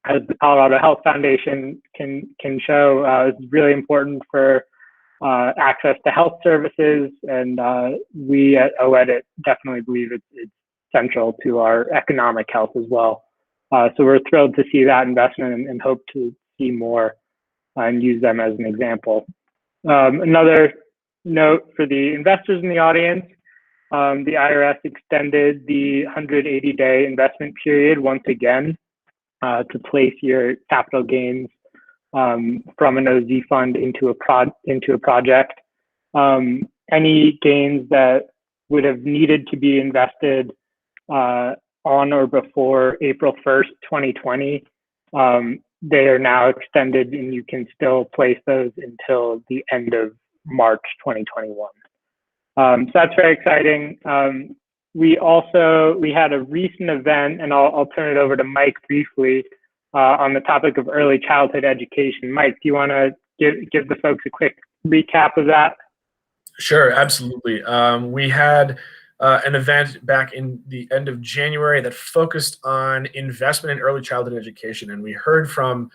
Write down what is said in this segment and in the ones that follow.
as the Colorado Health Foundation can show, is really important for access to health services, and we at OEDIT definitely believe it's central to our economic health as well. So we're thrilled to see that investment and hope to see more and use them as an example. Another note for the investors in the audience, the IRS extended the 180-day investment period once again to place your capital gains from an OZ fund into a project. Any gains that would have needed to be invested on or before April 1st, 2020, they are now extended, and you can still place those until the end of March 2021. So that's very exciting. We had a recent event, and I'll turn it over to Mike briefly, on the topic of early childhood education. Mike, do you want to give the folks a quick recap of that? Sure, absolutely. We had an event back in the end of January that focused on investment in early childhood education, and we heard from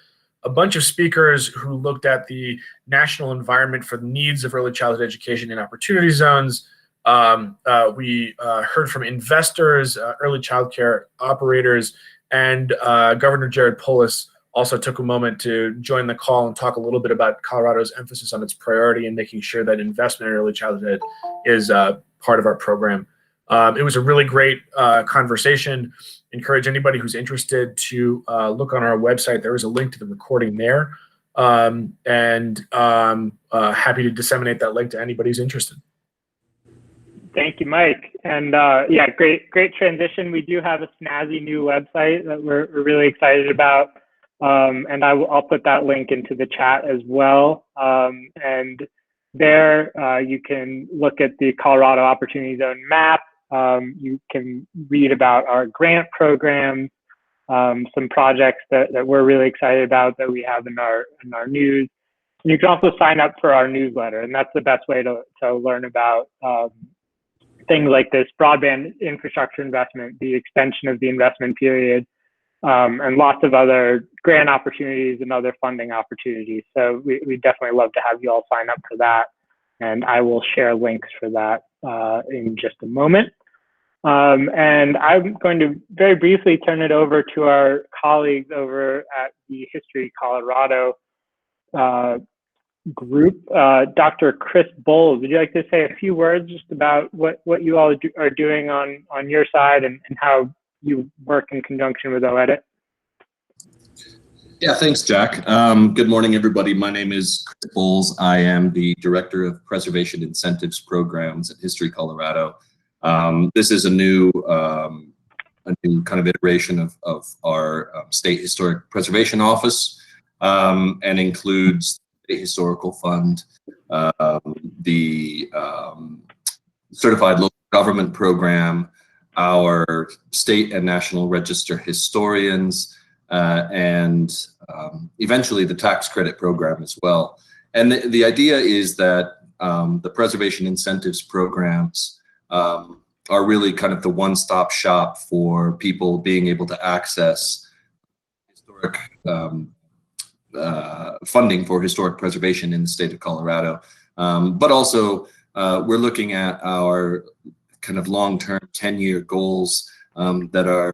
a bunch of speakers who looked at the national environment for the needs of early childhood education in opportunity zones. We heard from investors, early childcare operators, and Governor Jared Polis also took a moment to join the call and talk a little bit about Colorado's emphasis on its priority and making sure that investment in early childhood is part of our program. It was a really great conversation. Encourage anybody who's interested to look on our website. There is a link to the recording there, and happy to disseminate that link to anybody who's interested. Thank you, Mike. And yeah, great transition. We do have a snazzy new website that we're really excited about. And I'll put that link into the chat as well. And there you can look at the Colorado Opportunity Zone map. You can read about our grant programs, some projects that we're really excited about that we have in our news. And you can also sign up for our newsletter, and that's the best way to learn about things like this broadband infrastructure investment, the extension of the investment period, and lots of other grant opportunities and other funding opportunities. So we definitely love to have you all sign up for that. And I will share links for that in just a moment. And I'm going to very briefly turn it over to our colleagues over at the History Colorado group. Dr. Chris Bowles, would you like to say a few words just about what you all are doing on your side and how you work in conjunction with OEDIT? Yeah, thanks, Jack. Good morning, everybody. My name is Chris Bowles. I am the Director of Preservation Incentives Programs at History Colorado. This is a new kind of iteration of our State Historic Preservation Office, and includes the Historical Fund, the Certified Local Government Program, our state and national register historians, and eventually the tax credit program as well. And the idea is that the preservation incentives programs are really kind of the one-stop shop for people being able to access historic funding for historic preservation in the state of Colorado. But also we're looking at our kind of long-term 10-year goals that are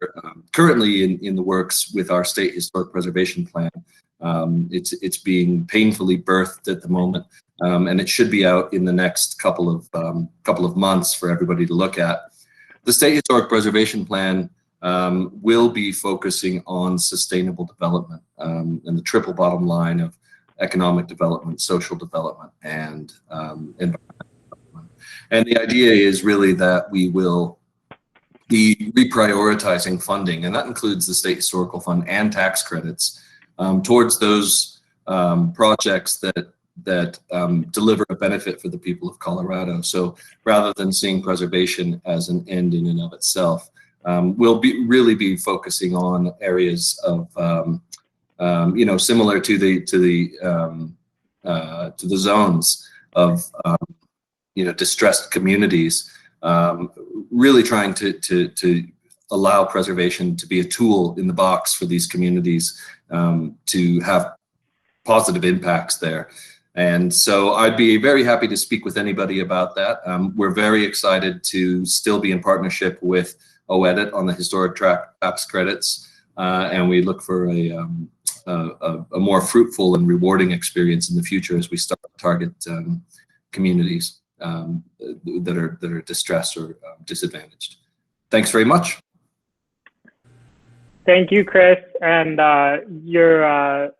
currently in the works with our state historic preservation plan. It's being painfully birthed at the moment, and it should be out in the next couple of months for everybody to look at. The state historic preservation plan will be focusing on sustainable development, and the triple bottom line of economic development, social development, and environmental development. And the idea is really that we will be reprioritizing funding, and that includes the State Historical Fund and tax credits, towards those projects that deliver a benefit for the people of Colorado. So rather than seeing preservation as an end in and of itself, we'll really be focusing on areas of similar to the zones of distressed communities, really trying to allow preservation to be a tool in the box for these communities to have positive impacts there. And so I'd be very happy to speak with anybody about that. We're very excited to still be in partnership with OEDIT on the historic tax credits, and we look for a more fruitful and rewarding experience in the future as we start to target communities that are distressed or disadvantaged. Thanks very much. Thank you, Chris. And your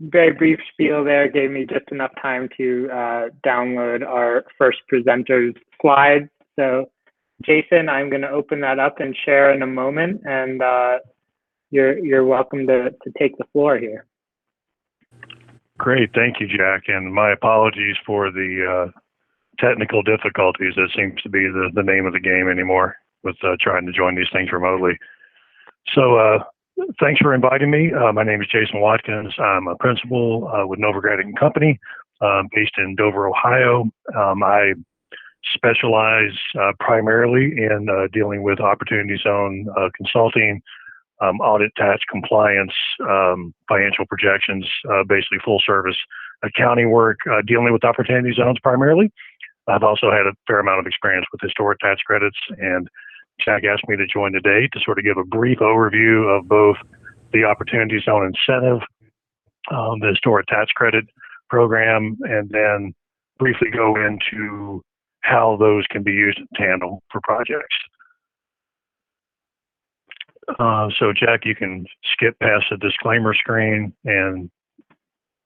very brief spiel there gave me just enough time to download our first presenter's slides. So Jason, I'm going to open that up and share in a moment, and you're welcome to take the floor here. Great, thank you, Jack, and my apologies for the technical difficulties. That seems to be the name of the game anymore with trying to join these things remotely. So thanks for inviting me. My name is Jason Watkins. I'm a principal with Novogratz & Company based in Dover, Ohio. I specialize primarily in dealing with opportunity zone consulting, audit, tax compliance, financial projections, basically full service accounting work, dealing with opportunity zones primarily. I've also had a fair amount of experience with historic tax credits, and Jack asked me to join today to sort of give a brief overview of both the opportunity zone incentive, the historic tax credit program, and then briefly go into how those can be used in tandem for projects. So Jack, you can skip past the disclaimer screen and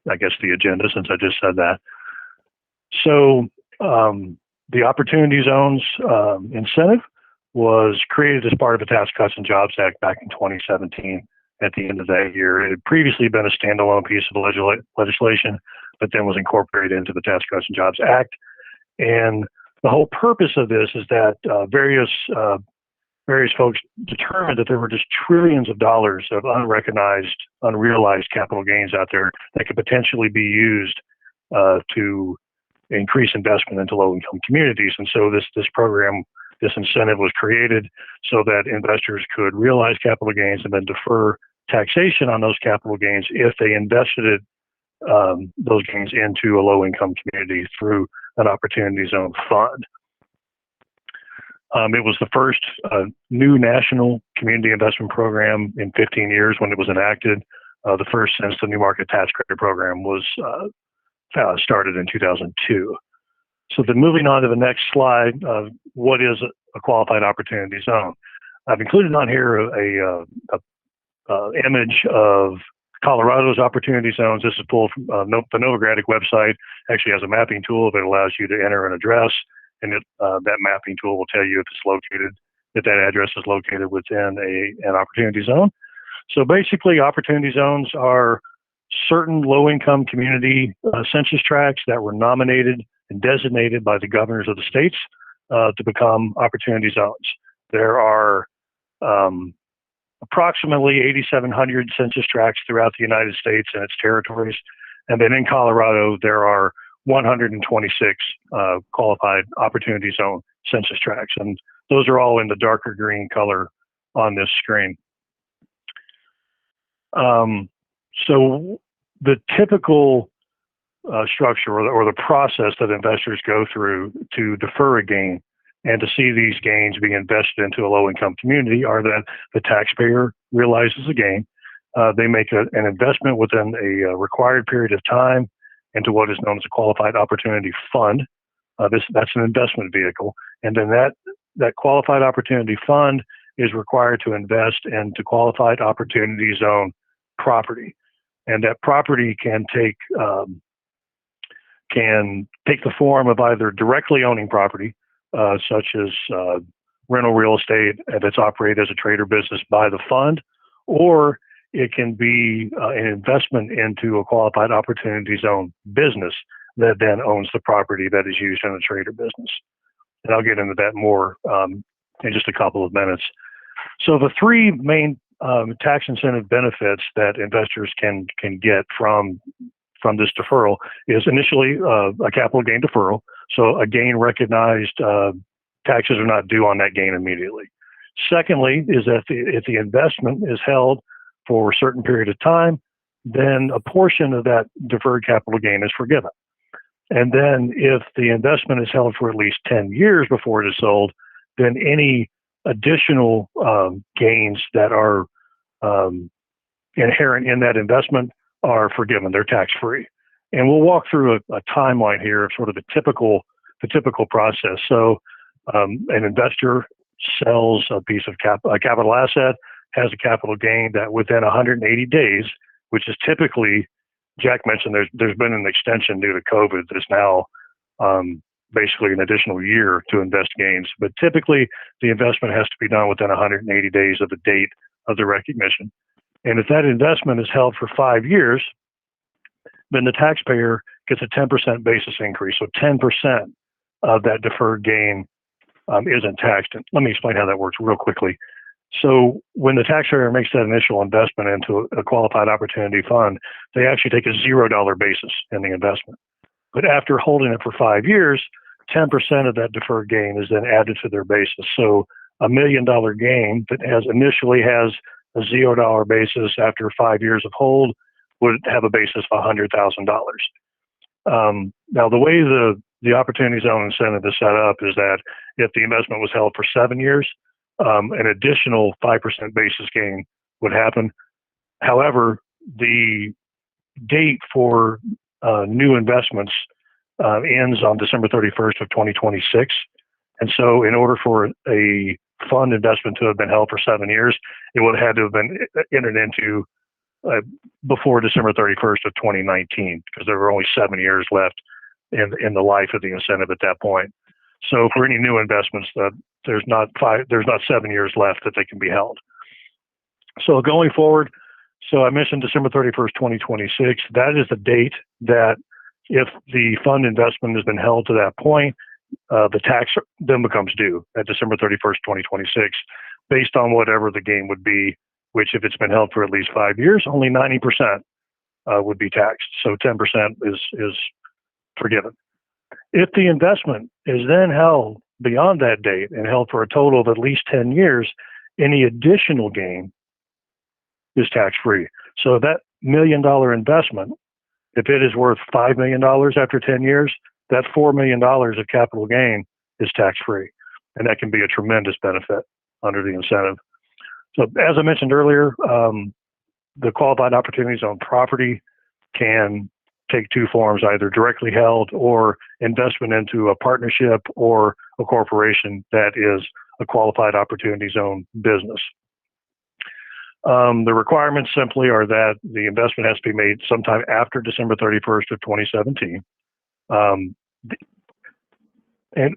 I guess the agenda since I just said that. So the Opportunity Zones incentive was created as part of the Tax Cuts and Jobs Act back in 2017 at the end of that year. It had previously been a standalone piece of legislation, but then was incorporated into the Tax Cuts and Jobs Act. And the whole purpose of this is that various folks determined that there were just trillions of dollars of unrecognized, unrealized capital gains out there that could potentially be used to increase investment into low-income communities. And so this program, this incentive was created so that investors could realize capital gains and then defer taxation on those capital gains if they invested those gains into a low-income community through an Opportunity Zone fund. It was the first new national community investment program in 15 years when it was enacted. The first since the New Market Tax Credit Program was started in 2002. So then moving on to the next slide, what is a qualified opportunity zone? I've included on here a image of Colorado's opportunity zones. This is pulled from the Novogratz website. Actually has a mapping tool that allows you to enter an address, and that mapping tool will tell you if it's located, if that address is located within an opportunity zone. So basically, opportunity zones are certain low-income community census tracts that were nominated and designated by the governors of the states to become opportunity zones. There are approximately 8,700 census tracts throughout the United States and its territories. And then in Colorado, there are 126 qualified opportunity zone census tracts. And those are all in the darker green color on this screen. So the typical structure or the process that investors go through to defer a gain and to see these gains being invested into a low-income community are that the taxpayer realizes a gain. They make an investment within a required period of time into what is known as a qualified opportunity fund. That's an investment vehicle. And then that qualified opportunity fund is required to invest into qualified opportunity zone property. And that property can take the form of either directly owning property, such as rental real estate that's operated as a trade or business by the fund, or it can be an investment into a qualified opportunity zone business that then owns the property that is used in a trade or business. And I'll get into that more in just a couple of minutes. So the three main tax incentive benefits that investors can get from this deferral is initially a capital gain deferral. So a gain recognized, taxes are not due on that gain immediately. Secondly, is that if the investment is held for a certain period of time, then a portion of that deferred capital gain is forgiven. And then if the investment is held for at least 10 years before it is sold, then any additional gains that are inherent in that investment are forgiven. They're tax-free. And we'll walk through a timeline here of sort of the typical process. So an investor sells a piece of a capital asset, has a capital gain that within 180 days, which is typically, Jack mentioned there's been an extension due to COVID that's now basically an additional year to invest gains. But typically, the investment has to be done within 180 days of the date of the recognition. And if that investment is held for 5 years, then the taxpayer gets a 10% basis increase. So 10% of that deferred gain isn't taxed. And let me explain how that works real quickly. So when the taxpayer makes that initial investment into a qualified opportunity fund, they actually take a $0 basis in the investment. But after holding it for 5 years, 10% of that deferred gain is then added to their basis. So $1 million gain that initially has a $0 basis after 5 years of hold would have a basis of $100,000. Now, the way the Opportunity Zone incentive is set up is that if the investment was held for 7 years, an additional 5% basis gain would happen. However, the date for new investments ends on December 31st of 2026. And so in order for a fund investment to have been held for 7 years, it would have had to have been entered into before December 31st of 2019, because there were only 7 years left in the life of the incentive at that point. So for any new investments, there's not 7 years left that they can be held. So going forward, so I mentioned December 31st, 2026. That is the date that if the fund investment has been held to that point, the tax then becomes due at December 31st, 2026, based on whatever the gain would be, which if it's been held for at least 5 years, only 90% would be taxed. So 10% is forgiven. If the investment is then held beyond that date and held for a total of at least 10 years, any additional gain is tax-free. So that $1 million investment, if it is worth $5 million after 10 years, that $4 million of capital gain is tax-free. And that can be a tremendous benefit under the incentive. So as I mentioned earlier, the Qualified Opportunity Zone property can take two forms, either directly held or investment into a partnership or a corporation that is a Qualified Opportunity Zone business. The requirements simply are that the investment has to be made sometime after December 31st of 2017. And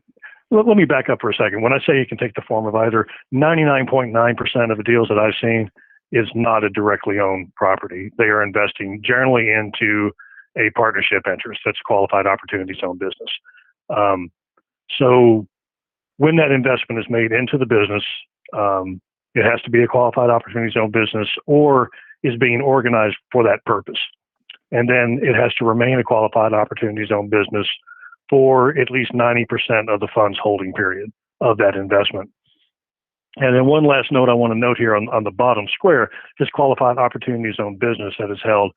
let me back up for a second. When I say it can take the form of either, 99.9% of the deals that I've seen is not a directly owned property. They are investing generally into a partnership interest that's a Qualified Opportunity Zone business. So when that investment is made into the business, it has to be a Qualified Opportunity Zone business or is being organized for that purpose. And then it has to remain a Qualified Opportunity Zone business for at least 90% of the fund's holding period of that investment. And then one last note I want to note here on the bottom square, this Qualified Opportunity Zone business that is held,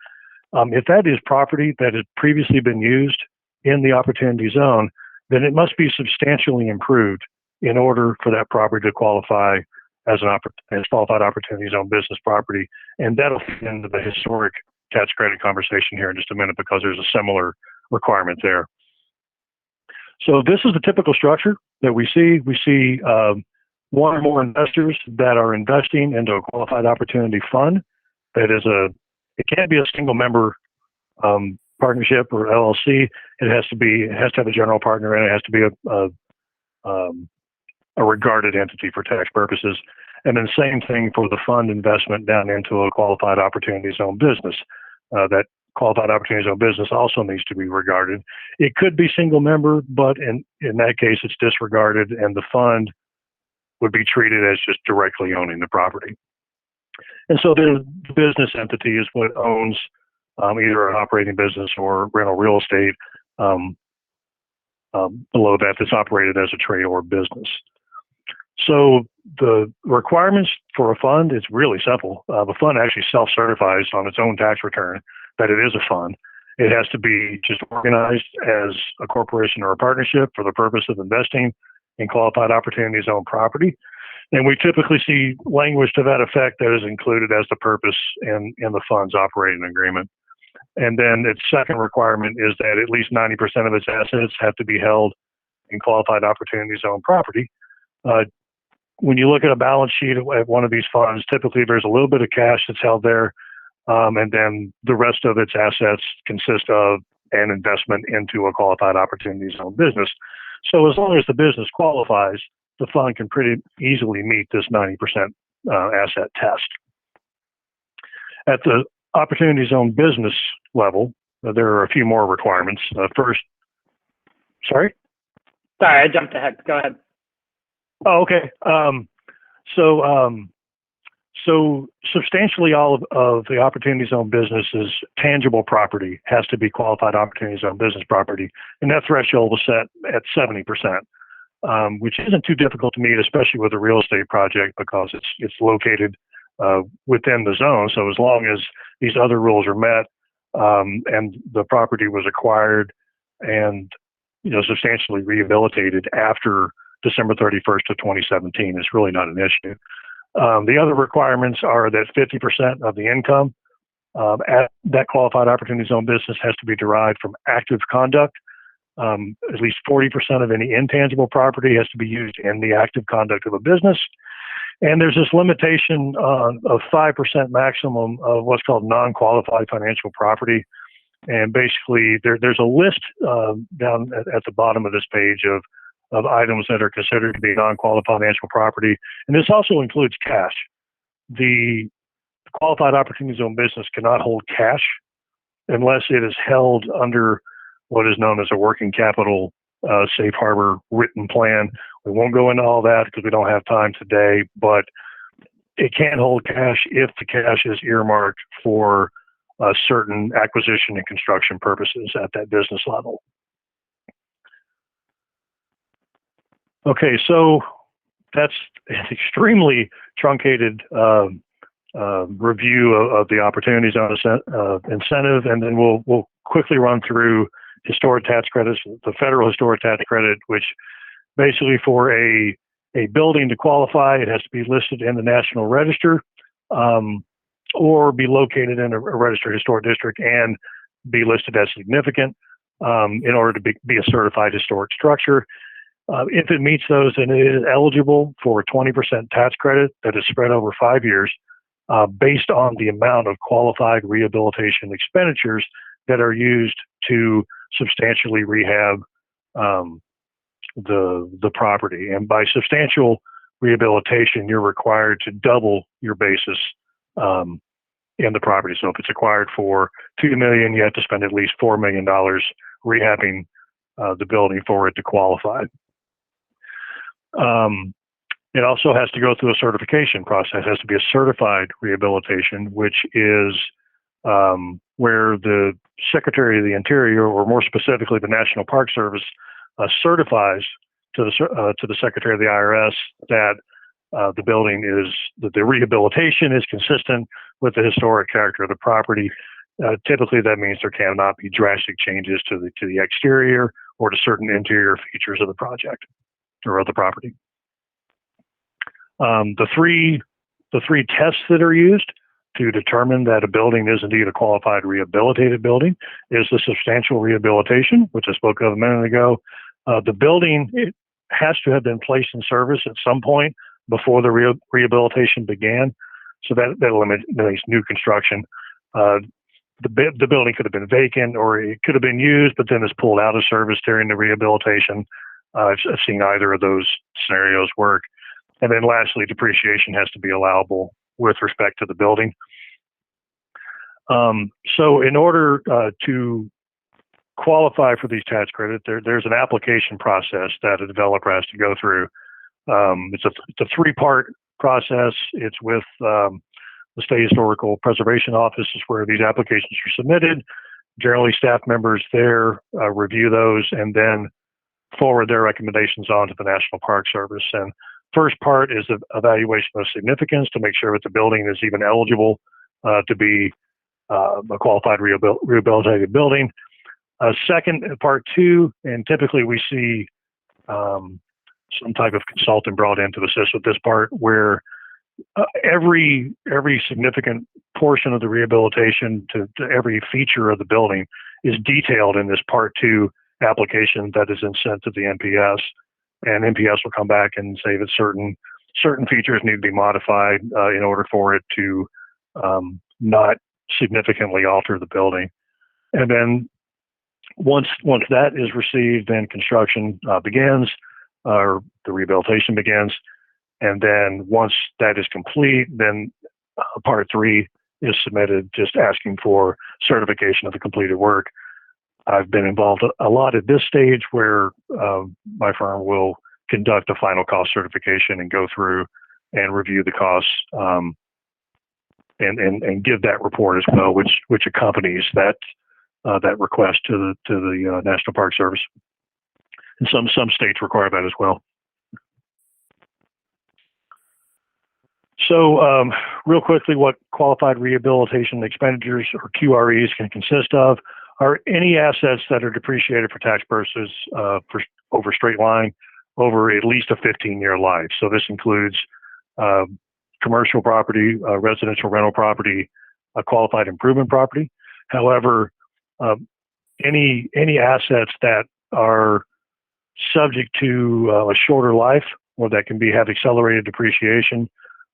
if that is property that has previously been used in the Opportunity Zone, then it must be substantially improved in order for that property to qualify as Qualified Opportunity Zone business property. And that'll fit into the historic tax credit conversation here in just a minute, because there's a similar requirement there. So this is the typical structure that we see. We see one or more investors that are investing into a Qualified Opportunity Fund. That is it can't be a single member partnership or LLC. It has to have a general partner, and it has to be a regarded entity for tax purposes. And then same thing for the fund investment down into a Qualified Opportunity Zone business. That Qualified Opportunity Zone business also needs to be regarded. It could be single member, but in that case, it's disregarded, and the fund would be treated as just directly owning the property. And so the business entity is what owns either an operating business or rental real estate below that that's operated as a trade or business. So the requirements for a fund is really simple. The fund actually self-certifies on its own tax return that it is a fund. It has to be just organized as a corporation or a partnership for the purpose of investing in qualified opportunity zone property. And we typically see language to that effect that is included as the purpose in the fund's operating agreement. And then its second requirement is that at least 90% of its assets have to be held in qualified opportunity zone property. When you look at a balance sheet at one of these funds, typically there's a little bit of cash that's held there, and then the rest of its assets consist of an investment into a qualified opportunity zone business. So as long as the business qualifies, the fund can pretty easily meet this 90% asset test. At the opportunity zone business level, there are a few more requirements. First, sorry, I jumped ahead. Go ahead. Oh, okay. So substantially all of the opportunity zone business's tangible property has to be qualified opportunity zone business property, and that threshold was set at 70%, which isn't too difficult to meet, especially with a real estate project, because it's located within the zone. So as long as these other rules are met, and the property was acquired and substantially rehabilitated after December 31st of 2017, it's really not an issue. The other requirements are that 50% of the income at that qualified opportunity zone business has to be derived from active conduct. At least 40% of any intangible property has to be used in the active conduct of a business. And there's this limitation of 5% maximum of what's called non-qualified financial property. And basically, there's a list down at the bottom of this page of items that are considered to be non-qualified financial property. And this also includes cash. The qualified opportunity zone business cannot hold cash unless it is held under what is known as a working capital safe harbor written plan. We won't go into all that because we don't have time today, but it can hold cash if the cash is earmarked for certain acquisition and construction purposes at that business level. Okay, so that's an extremely truncated review of the opportunity zone incentive, and then we'll quickly run through historic tax credits, the federal historic tax credit, which basically for a building to qualify, it has to be listed in the National Register or be located in a registered historic district and be listed as significant in order to be a certified historic structure. If it meets those, then it is eligible for a 20% tax credit that is spread over 5 years based on the amount of qualified rehabilitation expenditures that are used to substantially rehab the property. And by substantial rehabilitation, you're required to double your basis in the property. So if it's acquired for $2 million, you have to spend at least $4 million rehabbing the building for it to qualify. It also has to go through a certification process. It has to be a certified rehabilitation, which is where the Secretary of the Interior, or more specifically the National Park Service, certifies to the Secretary of the IRS that the building that the rehabilitation is consistent with the historic character of the property. Typically, that means there cannot be drastic changes to the exterior or to certain interior features of the project or of the property. The three tests that are used to determine that a building is indeed a qualified rehabilitated building is the substantial rehabilitation, which I spoke of a minute ago. The building, it has to have been placed in service at some point before the rehabilitation began, so that eliminates new construction. The building could have been vacant, or it could have been used, but then is pulled out of service during the rehabilitation. I've seen either of those scenarios work. And then lastly, depreciation has to be allowable with respect to the building. So in order to qualify for these tax credits, there's an application process that a developer has to go through. It's a three-part process. It's with the State Historical Preservation Office is where these applications are submitted. Generally, staff members there review those and then forward their recommendations on to the National Park Service. And first part is the evaluation of significance to make sure that the building is even eligible to be a qualified rehabilitated building. Second, part two, and typically we see some type of consultant brought in to assist with this part, where every significant portion of the rehabilitation to every feature of the building is detailed in this part two application that is then sent to the NPS, and NPS will come back and say that certain features need to be modified in order for it to not significantly alter the building. And then once that is received, then construction begins, or the rehabilitation begins. And then once that is complete, then part three is submitted, just asking for certification of the completed work. I've been involved a lot at this stage, where my firm will conduct a final cost certification and go through and review the costs and give that report as well, which accompanies that request to the National Park Service. And some states require that as well. So real quickly, what qualified rehabilitation expenditures, or QREs, can consist of are any assets that are depreciated for tax purposes over straight line over at least a 15-year life. So this includes commercial property, residential rental property, a qualified improvement property. However, any assets that are subject to a shorter life, or that can have accelerated depreciation,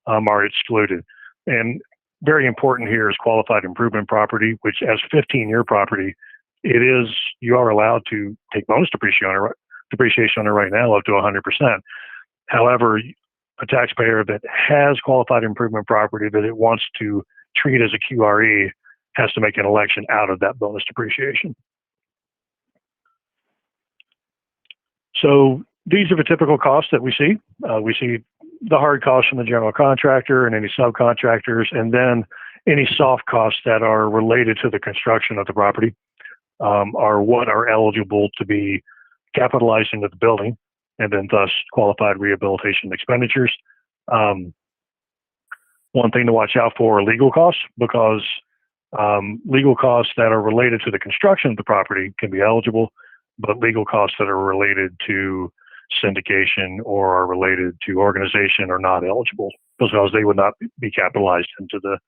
are excluded. And very important here is qualified improvement property, which as 15-year property, you are allowed to take bonus depreciation on it right now up to 100%. However, a taxpayer that has qualified improvement property that it wants to treat as a QRE has to make an election out of that bonus depreciation. So these are the typical costs that we see. We see the hard costs from the general contractor and any subcontractors, and then any soft costs that are related to the construction of the property are what are eligible to be capitalized into the building, and then thus qualified rehabilitation expenditures. One thing to watch out for are legal costs, because legal costs that are related to the construction of the property can be eligible, but legal costs that are related to syndication or are related to organization are not eligible, because they would not be capitalized into the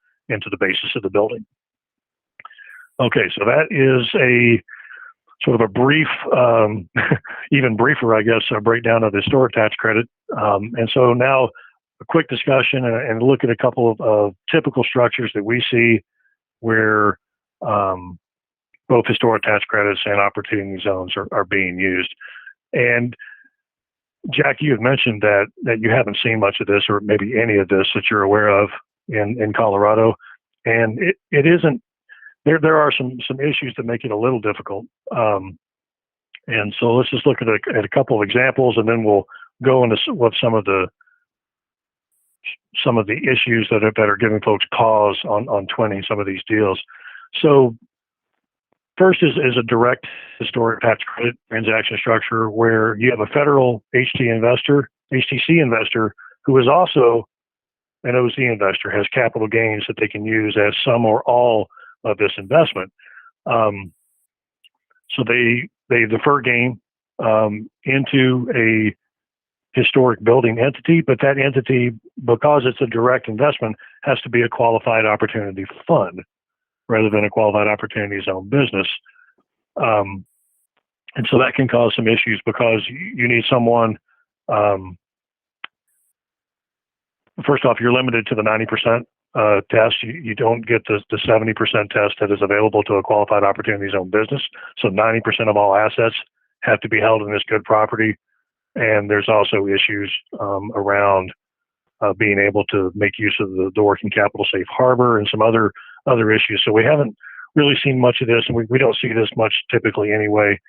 basis of the building. Okay, so that is a sort of a brief, even briefer, I guess, a breakdown of the historic tax credit. And so now a quick discussion and look at a couple of typical structures that we see where both historic tax credits and opportunity zones are being used. And Jack, you had mentioned that you haven't seen much of this, or maybe any of this that you're aware of in Colorado. And it isn't, there are some issues that make it a little difficult. And so let's just look at a couple of examples, and then we'll go into what some of the issues that are giving folks pause on twinning some of these deals. So first is a direct historic tax credit transaction structure, where you have a federal HTC investor who is also an OZ investor, has capital gains that they can use as some or all of this investment. So they defer gain into a historic building entity, but that entity, because it's a direct investment, has to be a qualified opportunity fund rather than a qualified opportunity zone business. And so that can cause some issues, because you need someone, first off, you're limited to the 90% test. You don't get the 70% test that is available to a qualified opportunity zone business. So 90% of all assets have to be held in this good property. And there's also issues around being able to make use of the working capital safe harbor and some other issues. So we haven't really seen much of this, and we don't see this much typically anyway,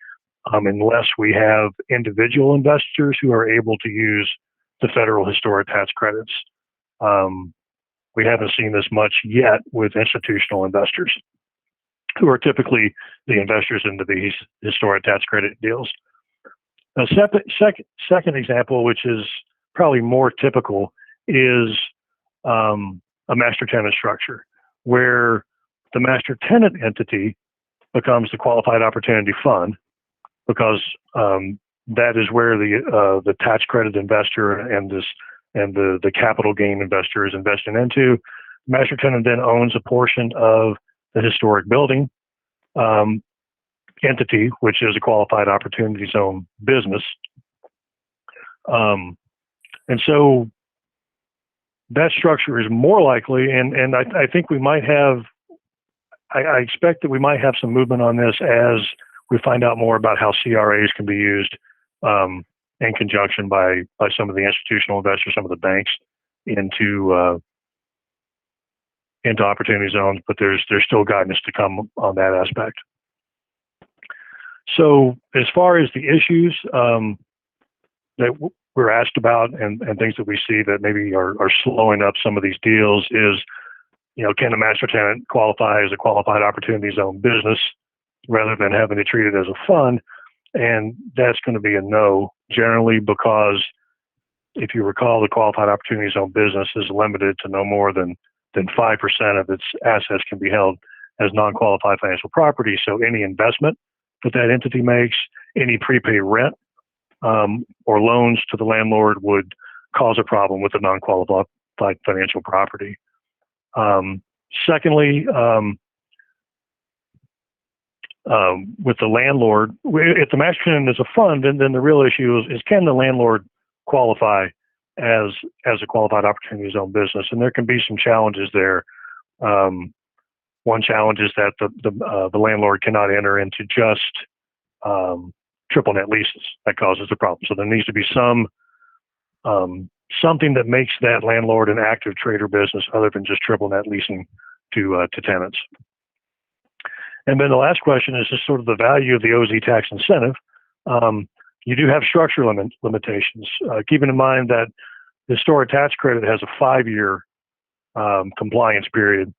unless we have individual investors who are able to use the federal historic tax credits. We haven't seen this much yet with institutional investors, who are typically the investors into these historic tax credit deals. A second example, which is probably more typical is a master tenant structure, where the master tenant entity becomes the qualified opportunity fund, because that is where the tax credit investor and the capital gain investor is investing into. Master tenant then owns a portion of the historic building entity, which is a qualified opportunity zone business. And so that structure is more likely, and I think we might have, I expect that we might have some movement on this as we find out more about how CRAs can be used in conjunction by some of the institutional investors, some of the banks, into opportunity zones, but there's still guidance to come on that aspect. So as far as the issues that we're asked about and things that we see that maybe are slowing up some of these deals is, can a master tenant qualify as a qualified opportunity zone business rather than having it treated as a fund? And that's going to be a no, generally, because if you recall, the qualified opportunity zone business is limited to no more than 5% of its assets can be held as non-qualified financial property. So any investment that entity makes, any prepaid rent or loans to the landlord would cause a problem with the non-qualified financial property. Secondly, with the landlord, if the master tenant is a fund, then the real issue is can the landlord qualify as a qualified opportunity zone business? And there can be some challenges there. One challenge is that the landlord cannot enter into just triple net leases. That causes the problem. So there needs to be something that makes that landlord an active trader business other than just triple net leasing to tenants. And then the last question is just sort of the value of the OZ tax incentive. You do have structure limitations. Keeping in mind that the historic tax credit has a 5-year compliance period.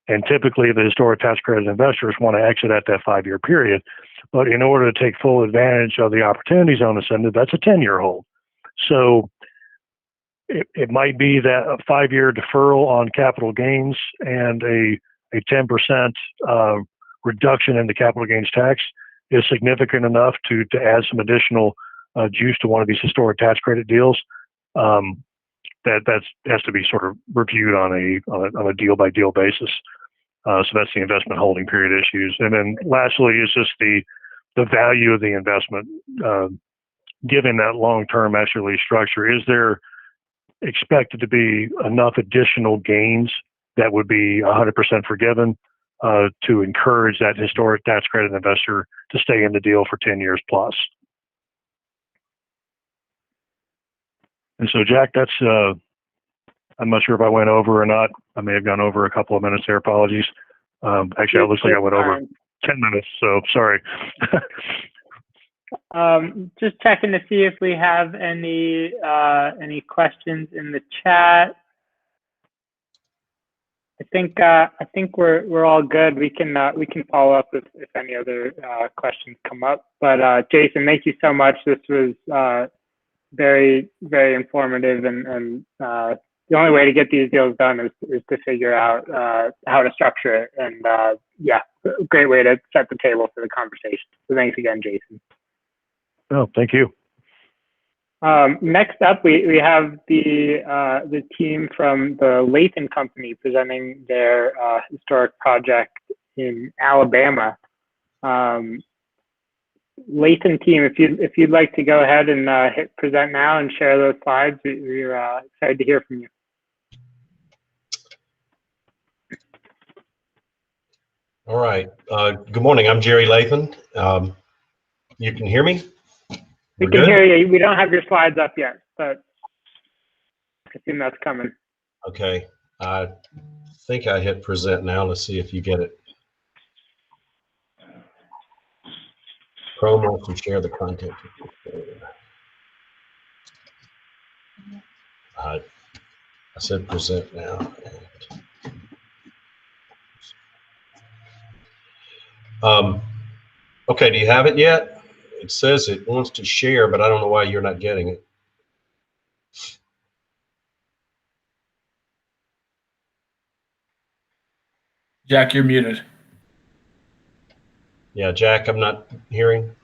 And typically the historic tax credit investors want to exit at that 5-year period. But in order to take full advantage of the opportunity zone incentive, that's a 10-year hold. So it might be that a 5-year deferral on capital gains and a 10% reduction in the capital gains tax is significant enough to add some additional juice to one of these historic tax credit deals. That has to be sort of reviewed on a deal by deal basis. So that's the investment holding period issues. And then lastly is just the value of the investment. Given that long-term master lease structure, is there expected to be enough additional gains that would be 100% forgiven to encourage that historic tax credit investor to stay in the deal for 10 years plus? And so, Jack, that's, I'm not sure if I went over or not. I may have gone over a couple of minutes there. Apologies. Actually, it looks like I went over 10 minutes, so sorry. Just checking to see if we have any questions in the chat. I think we're all good. We can follow up if any other questions come up. But Jason, thank you so much. This was very, very informative, and the only way to get these deals done is to figure out how to structure it. And yeah, great way to set the table for the conversation. So thanks again, Jason. Oh, thank you. Next up, we have the team from the Lathan Company presenting their historic project in Alabama. Lathan team, if you'd like to go ahead and hit present now and share those slides, we're excited to hear from you. All right. Good morning. I'm Jerry Lathan. You can hear me? We can hear you. We don't have your slides up yet, but I assume that's coming. Okay. I think I hit present now. Let's see if you get it. Chrome wants to share the content. I said present now. Okay, do you have it yet? It says it wants to share, but I don't know why you're not getting it. Jack, you're muted. Yeah, Jack, I'm not hearing.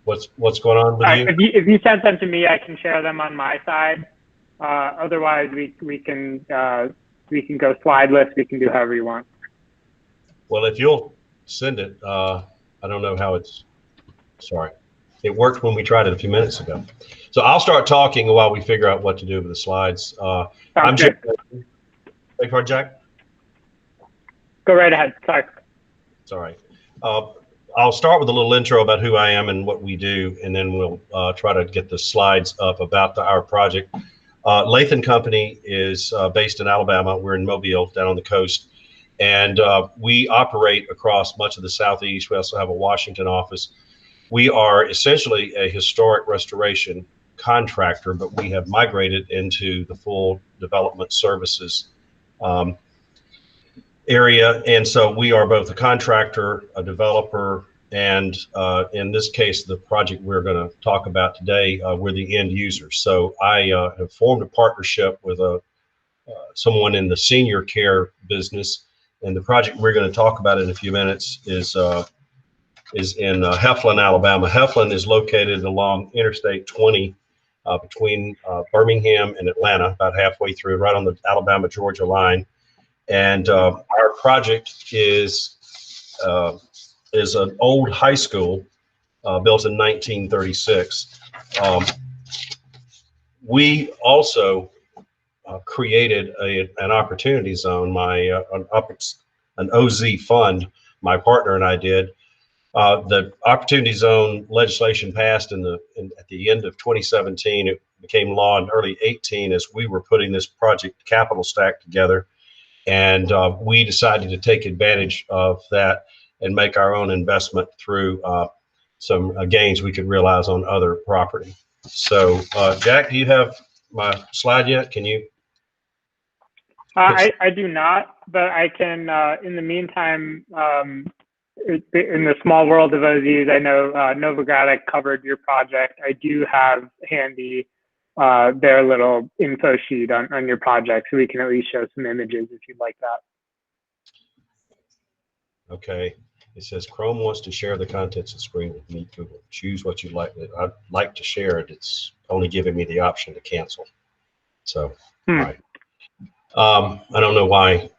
What's going on with you? If you send them to me, I can share them on my side. Otherwise, we can go slideless. We can do however you want. Well, if you'll send it, I don't know how it's. Sorry, it worked when we tried it a few minutes ago. So I'll start talking while we figure out what to do with the slides. I'm Jack. Beg your pardon, Jack? Go right ahead. Sorry. It's all right. I'll start with a little intro about who I am and what we do, and then we'll try to get the slides up about our project. Lathan Company is based in Alabama. We're in Mobile, down on the coast, and we operate across much of the Southeast. We also have a Washington office. We are essentially a historic restoration contractor, but we have migrated into the full development services area. And so we are both a contractor, a developer, and in this case, the project we're going to talk about today, we're the end user. So I have formed a partnership with someone in the senior care business. And the project we're going to talk about in a few minutes is in Heflin, Alabama. Heflin is located along Interstate 20 between Birmingham and Atlanta, about halfway through, right on the Alabama-Georgia line. And our project is an old high school built in 1936. We also created an opportunity zone. An OZ fund, my partner and I did. The opportunity zone legislation passed at the end of 2017. It became law in early 18 as we were putting this project capital stack together. And we decided to take advantage of that and make our own investment through some gains we could realize on other property. So, Jack, do you have my slide yet? Can you? I do not, but I can, in the meantime, in the small world of OZs, I know Novogradac covered your project. I do have handy their little info sheet on your project, so we can at least show some images if you'd like that. Okay. It says Chrome wants to share the contents of the screen with me, Google. Choose what you'd like. I'd like to share it. It's only giving me the option to cancel. So, all right. I don't know why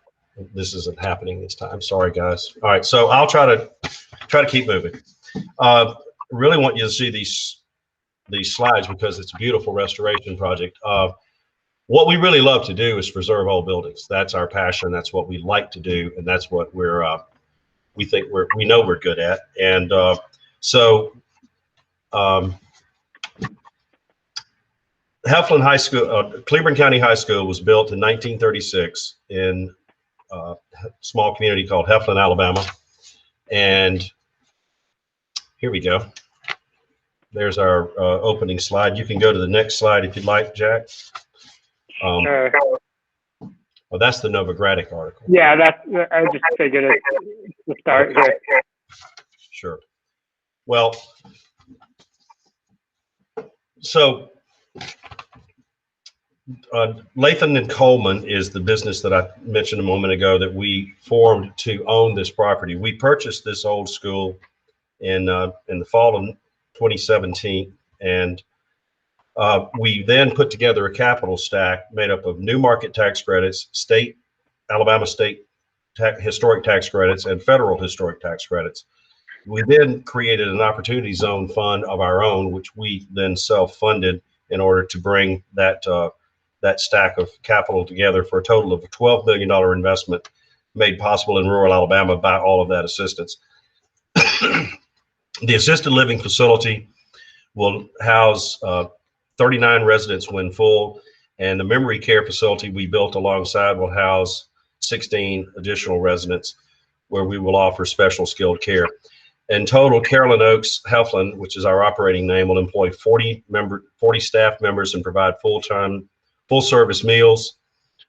this isn't happening this time. Sorry, guys. All right. So I'll try to keep moving. Really want you to see these slides because it's a beautiful restoration project. What we really love to do is preserve old buildings. That's our passion. That's what we like to do, and that's what we know we're good at. And Heflin High School, Cleburne County High School was built in 1936 in a small community called Heflin, Alabama. And here we go. There's our opening slide. You can go to the next slide if you'd like, Jack. Sure. Well, that's the Novogradac article. Yeah, I just figured it's the start here. Sure. Well, so Lathan and Coleman is the business that I mentioned a moment ago that we formed to own this property. We purchased this old school in the fall of 2017, and we then put together a capital stack made up of new market tax credits, Alabama state historic tax credits, and federal historic tax credits. We then created an opportunity zone fund of our own, which we then self-funded in order to bring that stack of capital together for a total of a $12 million investment made possible in rural Alabama by all of that assistance. The assisted living facility will house 39 residents when full, and the memory care facility we built alongside will house 16 additional residents where we will offer special skilled care. In total, Carolyn Oaks Heflin, which is our operating name, will employ 40 staff members and provide full-service meals,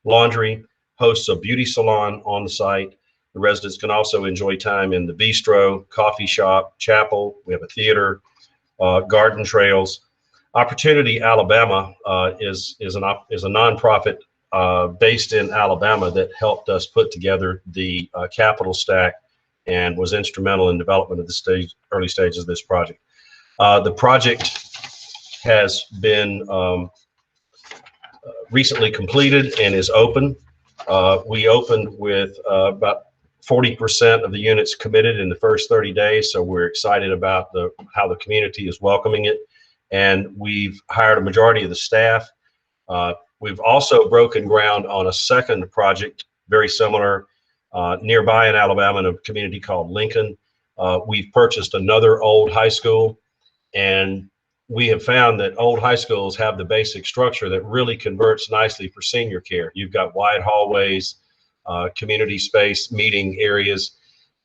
laundry, hosts a beauty salon on the site. The residents can also enjoy time in the bistro, coffee shop, chapel. We have a theater, garden trails. Opportunity Alabama is a nonprofit based in Alabama that helped us put together the capital stack and was instrumental in development of the early stages of this project. The project has been recently completed and is open. We opened with about 40% of the units committed in the first 30 days, so we're excited about how the community is welcoming it. And we've hired a majority of the staff. We've also broken ground on a second project, very similar, nearby in Alabama, in a community called Lincoln. We've purchased another old high school, and we have found that old high schools have the basic structure that really converts nicely for senior care. You've got wide hallways, community space, meeting areas,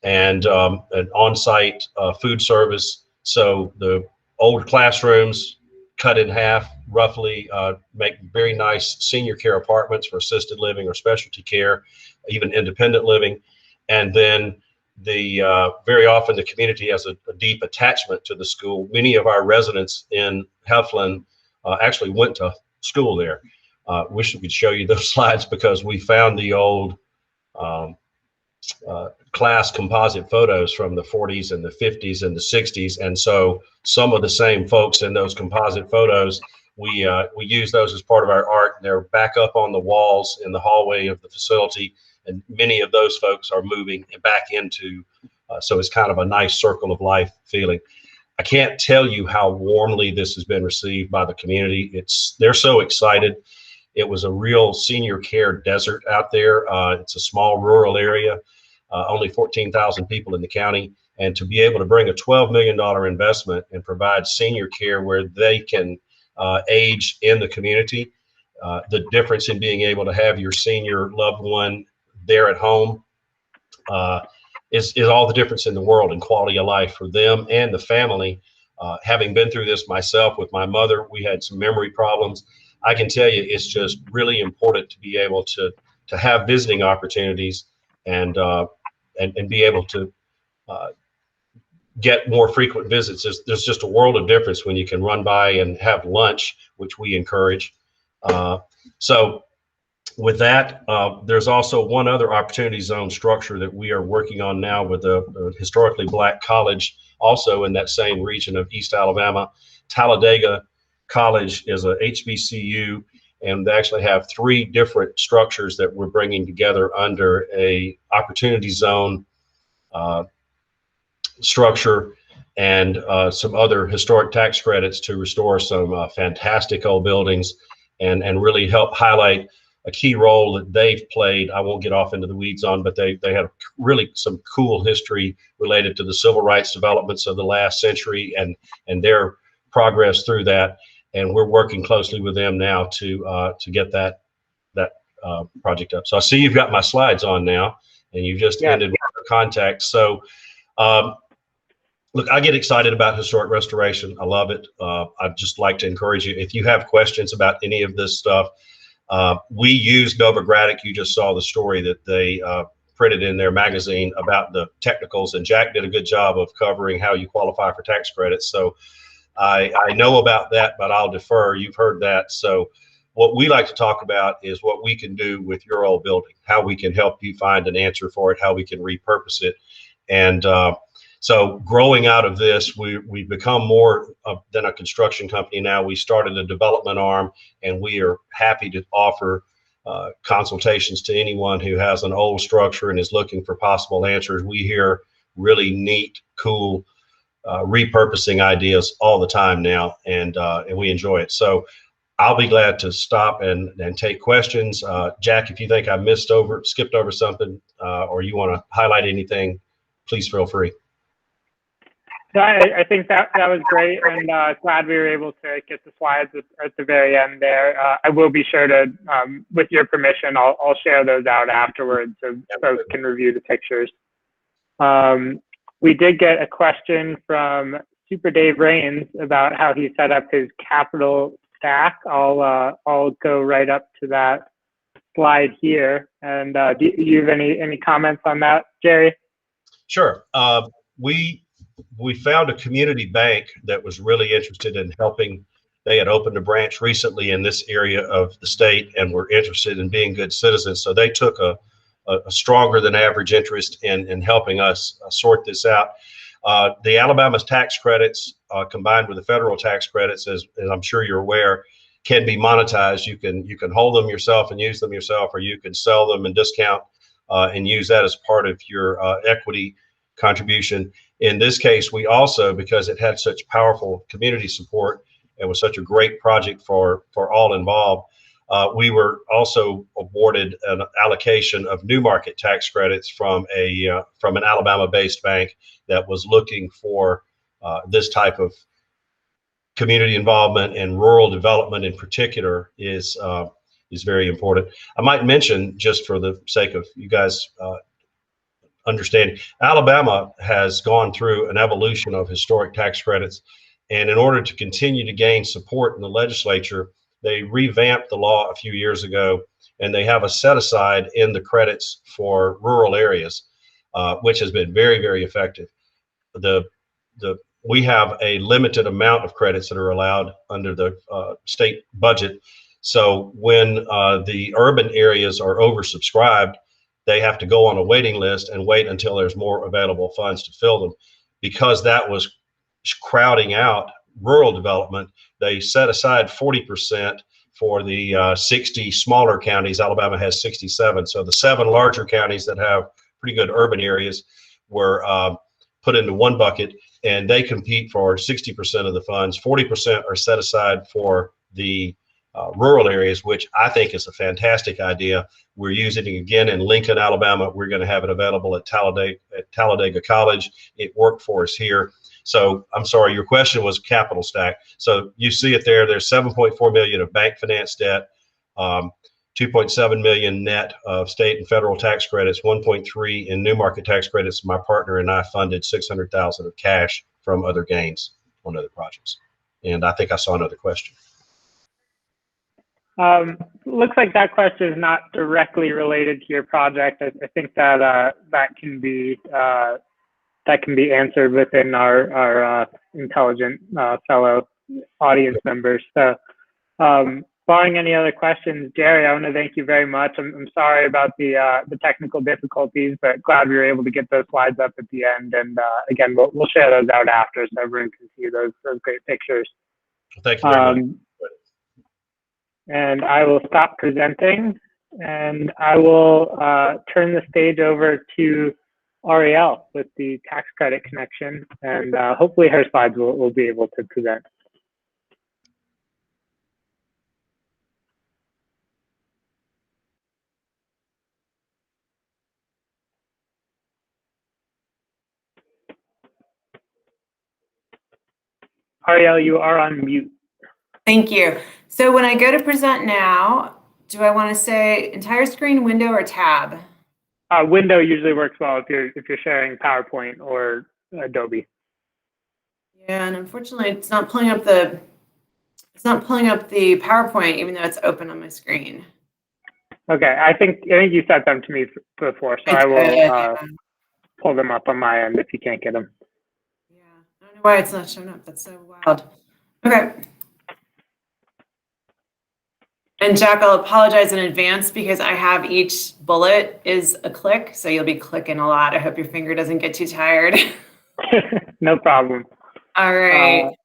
and an on-site food service. So the old classrooms cut in half roughly, make very nice senior care apartments for assisted living or specialty care, even independent living. And then very often the community has a deep attachment to the school. Many of our residents in Heflin actually went to school there. Wish we could show you those slides, because we found the old class composite photos from the 40s and the 50s and the 60s. And so some of the same folks in those composite photos, we use those as part of our art. They're back up on the walls in the hallway of the facility. And many of those folks are moving back into, so it's kind of a nice circle of life feeling. I can't tell you how warmly this has been received by the community. They're so excited. It was a real senior care desert out there. It's a small rural area, only 14,000 people in the county. And to be able to bring a $12 million investment and provide senior care where they can age in the community, the difference in being able to have your senior loved one there at home is all the difference in the world in quality of life for them and the family. Having been through this myself with my mother, we had some memory problems. I can tell you, it's just really important to be able to have visiting opportunities and be able to get more frequent visits. There's just a world of difference when you can run by and have lunch, which we encourage. So with that, there's also one other opportunity zone structure that we are working on now with a historically black college, also in that same region of East Alabama. Talladega College is a HBCU, and they actually have 3 different structures that we're bringing together under a opportunity zone structure, and some other historic tax credits to restore some fantastic old buildings and really help highlight a key role that they've played. I won't get off into the weeds on, but they had really some cool history related to the civil rights developments of the last century and their progress through that. And we're working closely with them now to get that project up. So I see you've got my slides on now, and you've just ended with our contact. So look, I get excited about historic restoration. I love it. I'd just like to encourage you, if you have questions about any of this stuff, we use Novogradac. You just saw the story that they printed in their magazine about the technicals, and Jack did a good job of covering how you qualify for tax credits. So I know about that, but I'll defer. You've heard that. So what we like to talk about is what we can do with your old building, how we can help you find an answer for it, how we can repurpose it. And so growing out of this, we've become more than a construction company now. We started a development arm, and we are happy to offer consultations to anyone who has an old structure and is looking for possible answers. We hear really neat, cool repurposing ideas all the time now, and we enjoy it. So I'll be glad to stop and take questions. Jack, if you think I skipped over something, or you want to highlight anything, please feel free. No, I think that was great, and glad we were able to get the slides at the very end there. I will be sure to, with your permission, I'll share those out afterwards so folks can review the pictures. We did get a question from Super Dave Rains about how he set up his capital stack. I'll go right up to that slide here. And do you have any comments on that, Jerry? Sure. We found a community bank that was really interested in helping. They had opened a branch recently in this area of the state and were interested in being good citizens. So they took a stronger than average interest in helping us sort this out. The Alabama's tax credits combined with the federal tax credits, as I'm sure you're aware, can be monetized. You can hold them yourself and use them yourself, or you can sell them and discount and use that as part of your equity contribution. In this case, we also, because it had such powerful community support and was such a great project for all involved, we were also awarded an allocation of new market tax credits from an Alabama-based bank that was looking for this type of community involvement, and rural development in particular is very important. I might mention, just for the sake of you guys understanding, Alabama has gone through an evolution of historic tax credits, and in order to continue to gain support in the legislature, they revamped the law a few years ago, and they have a set aside in the credits for rural areas, which has been very, very effective. We have a limited amount of credits that are allowed under the state budget. So when the urban areas are oversubscribed, they have to go on a waiting list and wait until there's more available funds to fill them. Because that was crowding out rural development, they set aside 40% for the 60 smaller counties. Alabama has 67. So the 7 larger counties that have pretty good urban areas were put into one bucket, and they compete for 60% of the funds. 40% are set aside for the rural areas, which I think is a fantastic idea. We're using it again in Lincoln, Alabama. We're going to have it available at Talladega College. It worked for us here. So I'm sorry, your question was capital stack. So you see it there. There's $7.4 million of bank finance debt, 2.7 million net of state and federal tax credits, 1.3 in new market tax credits. My partner and I funded 600,000 of cash from other gains on other projects. And I think I saw another question. Looks like that question is not directly related to your project. I think that that can be answered within our intelligent fellow audience members. So, barring any other questions, Jerry, I want to thank you very much. I'm sorry about the technical difficulties, but glad we were able to get those slides up at the end. And again, we'll share those out after so everyone can see those great pictures. Thank you very much. And I will stop presenting, and I will turn the stage over to Ariel with the tax credit connection, and hopefully her slides will be able to present. Ariel, you are on mute. Thank you. So when I go to present now, do I want to say entire screen, window, or tab? Window usually works well if you're sharing PowerPoint or Adobe. Yeah, and unfortunately, it's not pulling up the PowerPoint, even though it's open on my screen. Okay, I think you sent them to me before, so I will pull them up on my end if you can't get them. Yeah, I don't know why it's not showing up. That's so wild. Okay. And Jack, I'll apologize in advance because I have each bullet is a click, so you'll be clicking a lot. I hope your finger doesn't get too tired. No problem. All right.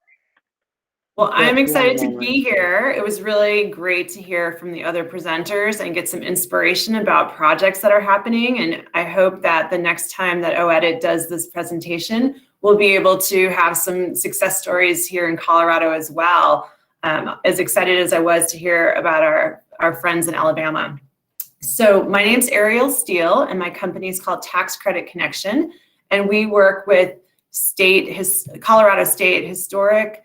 Well, I'm excited to be here. It was really great to hear from the other presenters and get some inspiration about projects that are happening. And I hope that the next time that OEDIT does this presentation, we'll be able to have some success stories here in Colorado as well. As excited as I was to hear about our friends in Alabama. So my name's Ariel Steele, and my company is called Tax Credit Connection, and we work with Colorado State historic,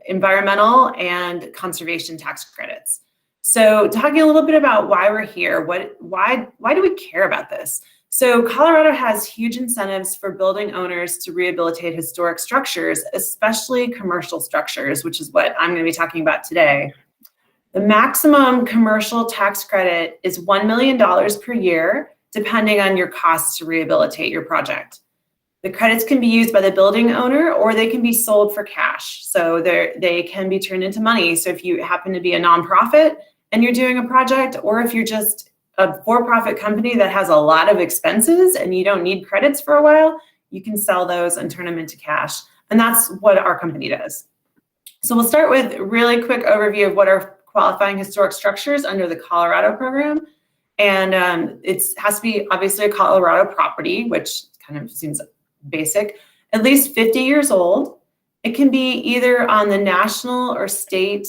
environmental, and conservation tax credits. So talking a little bit about why we're here, why do we care about this? So Colorado has huge incentives for building owners to rehabilitate historic structures, especially commercial structures, which is what I'm going to be talking about today. The maximum commercial tax credit is $1 million per year, depending on your costs to rehabilitate your project. The credits can be used by the building owner, or they can be sold for cash. So they can be turned into money. So if you happen to be a nonprofit and you're doing a project, or if you're just a for-profit company that has a lot of expenses and you don't need credits for a while, you can sell those and turn them into cash. And that's what our company does. So we'll start with a really quick overview of what are qualifying historic structures under the Colorado program. And it has to be obviously a Colorado property, which kind of seems basic, at least 50 years old. It can be either on the national or state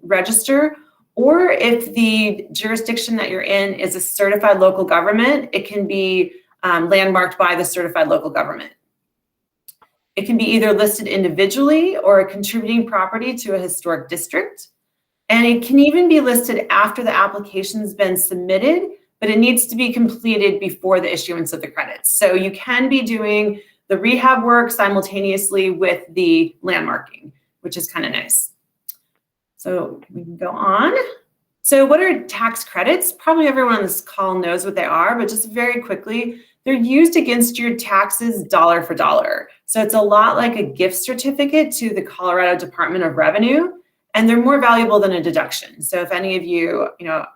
register, or if the jurisdiction that you're in is a certified local government, it can be landmarked by the certified local government. It can be either listed individually or a contributing property to a historic district. And it can even be listed after the application's been submitted, but it needs to be completed before the issuance of the credits. So you can be doing the rehab work simultaneously with the landmarking, which is kind of nice. So we can go on. So what are tax credits? Probably everyone on this call knows what they are, but just very quickly, they're used against your taxes dollar for dollar. So it's a lot like a gift certificate to the Colorado Department of Revenue, and they're more valuable than a deduction. So if any of you,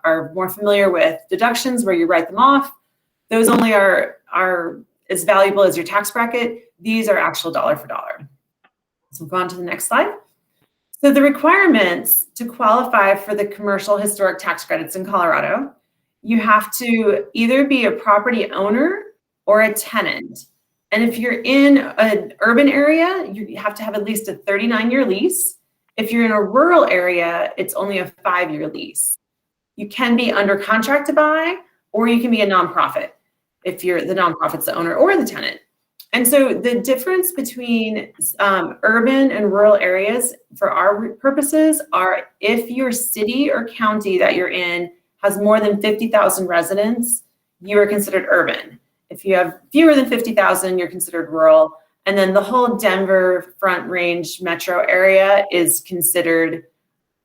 are more familiar with deductions where you write them off, those only are as valuable as your tax bracket. These are actual dollar for dollar. So we'll go on to the next slide. So the requirements to qualify for the commercial historic tax credits in Colorado, you have to either be a property owner or a tenant. And if you're in an urban area, you have to have at least a 39-year lease. If you're in a rural area, it's only a 5-year lease. You can be under contract to buy, or you can be a nonprofit if you're the nonprofit's the owner or the tenant. And so the difference between urban and rural areas for our purposes are if your city or county that you're in has more than 50,000 residents, you are considered urban. If you have fewer than 50,000, you're considered rural. And then the whole Denver Front Range metro area is considered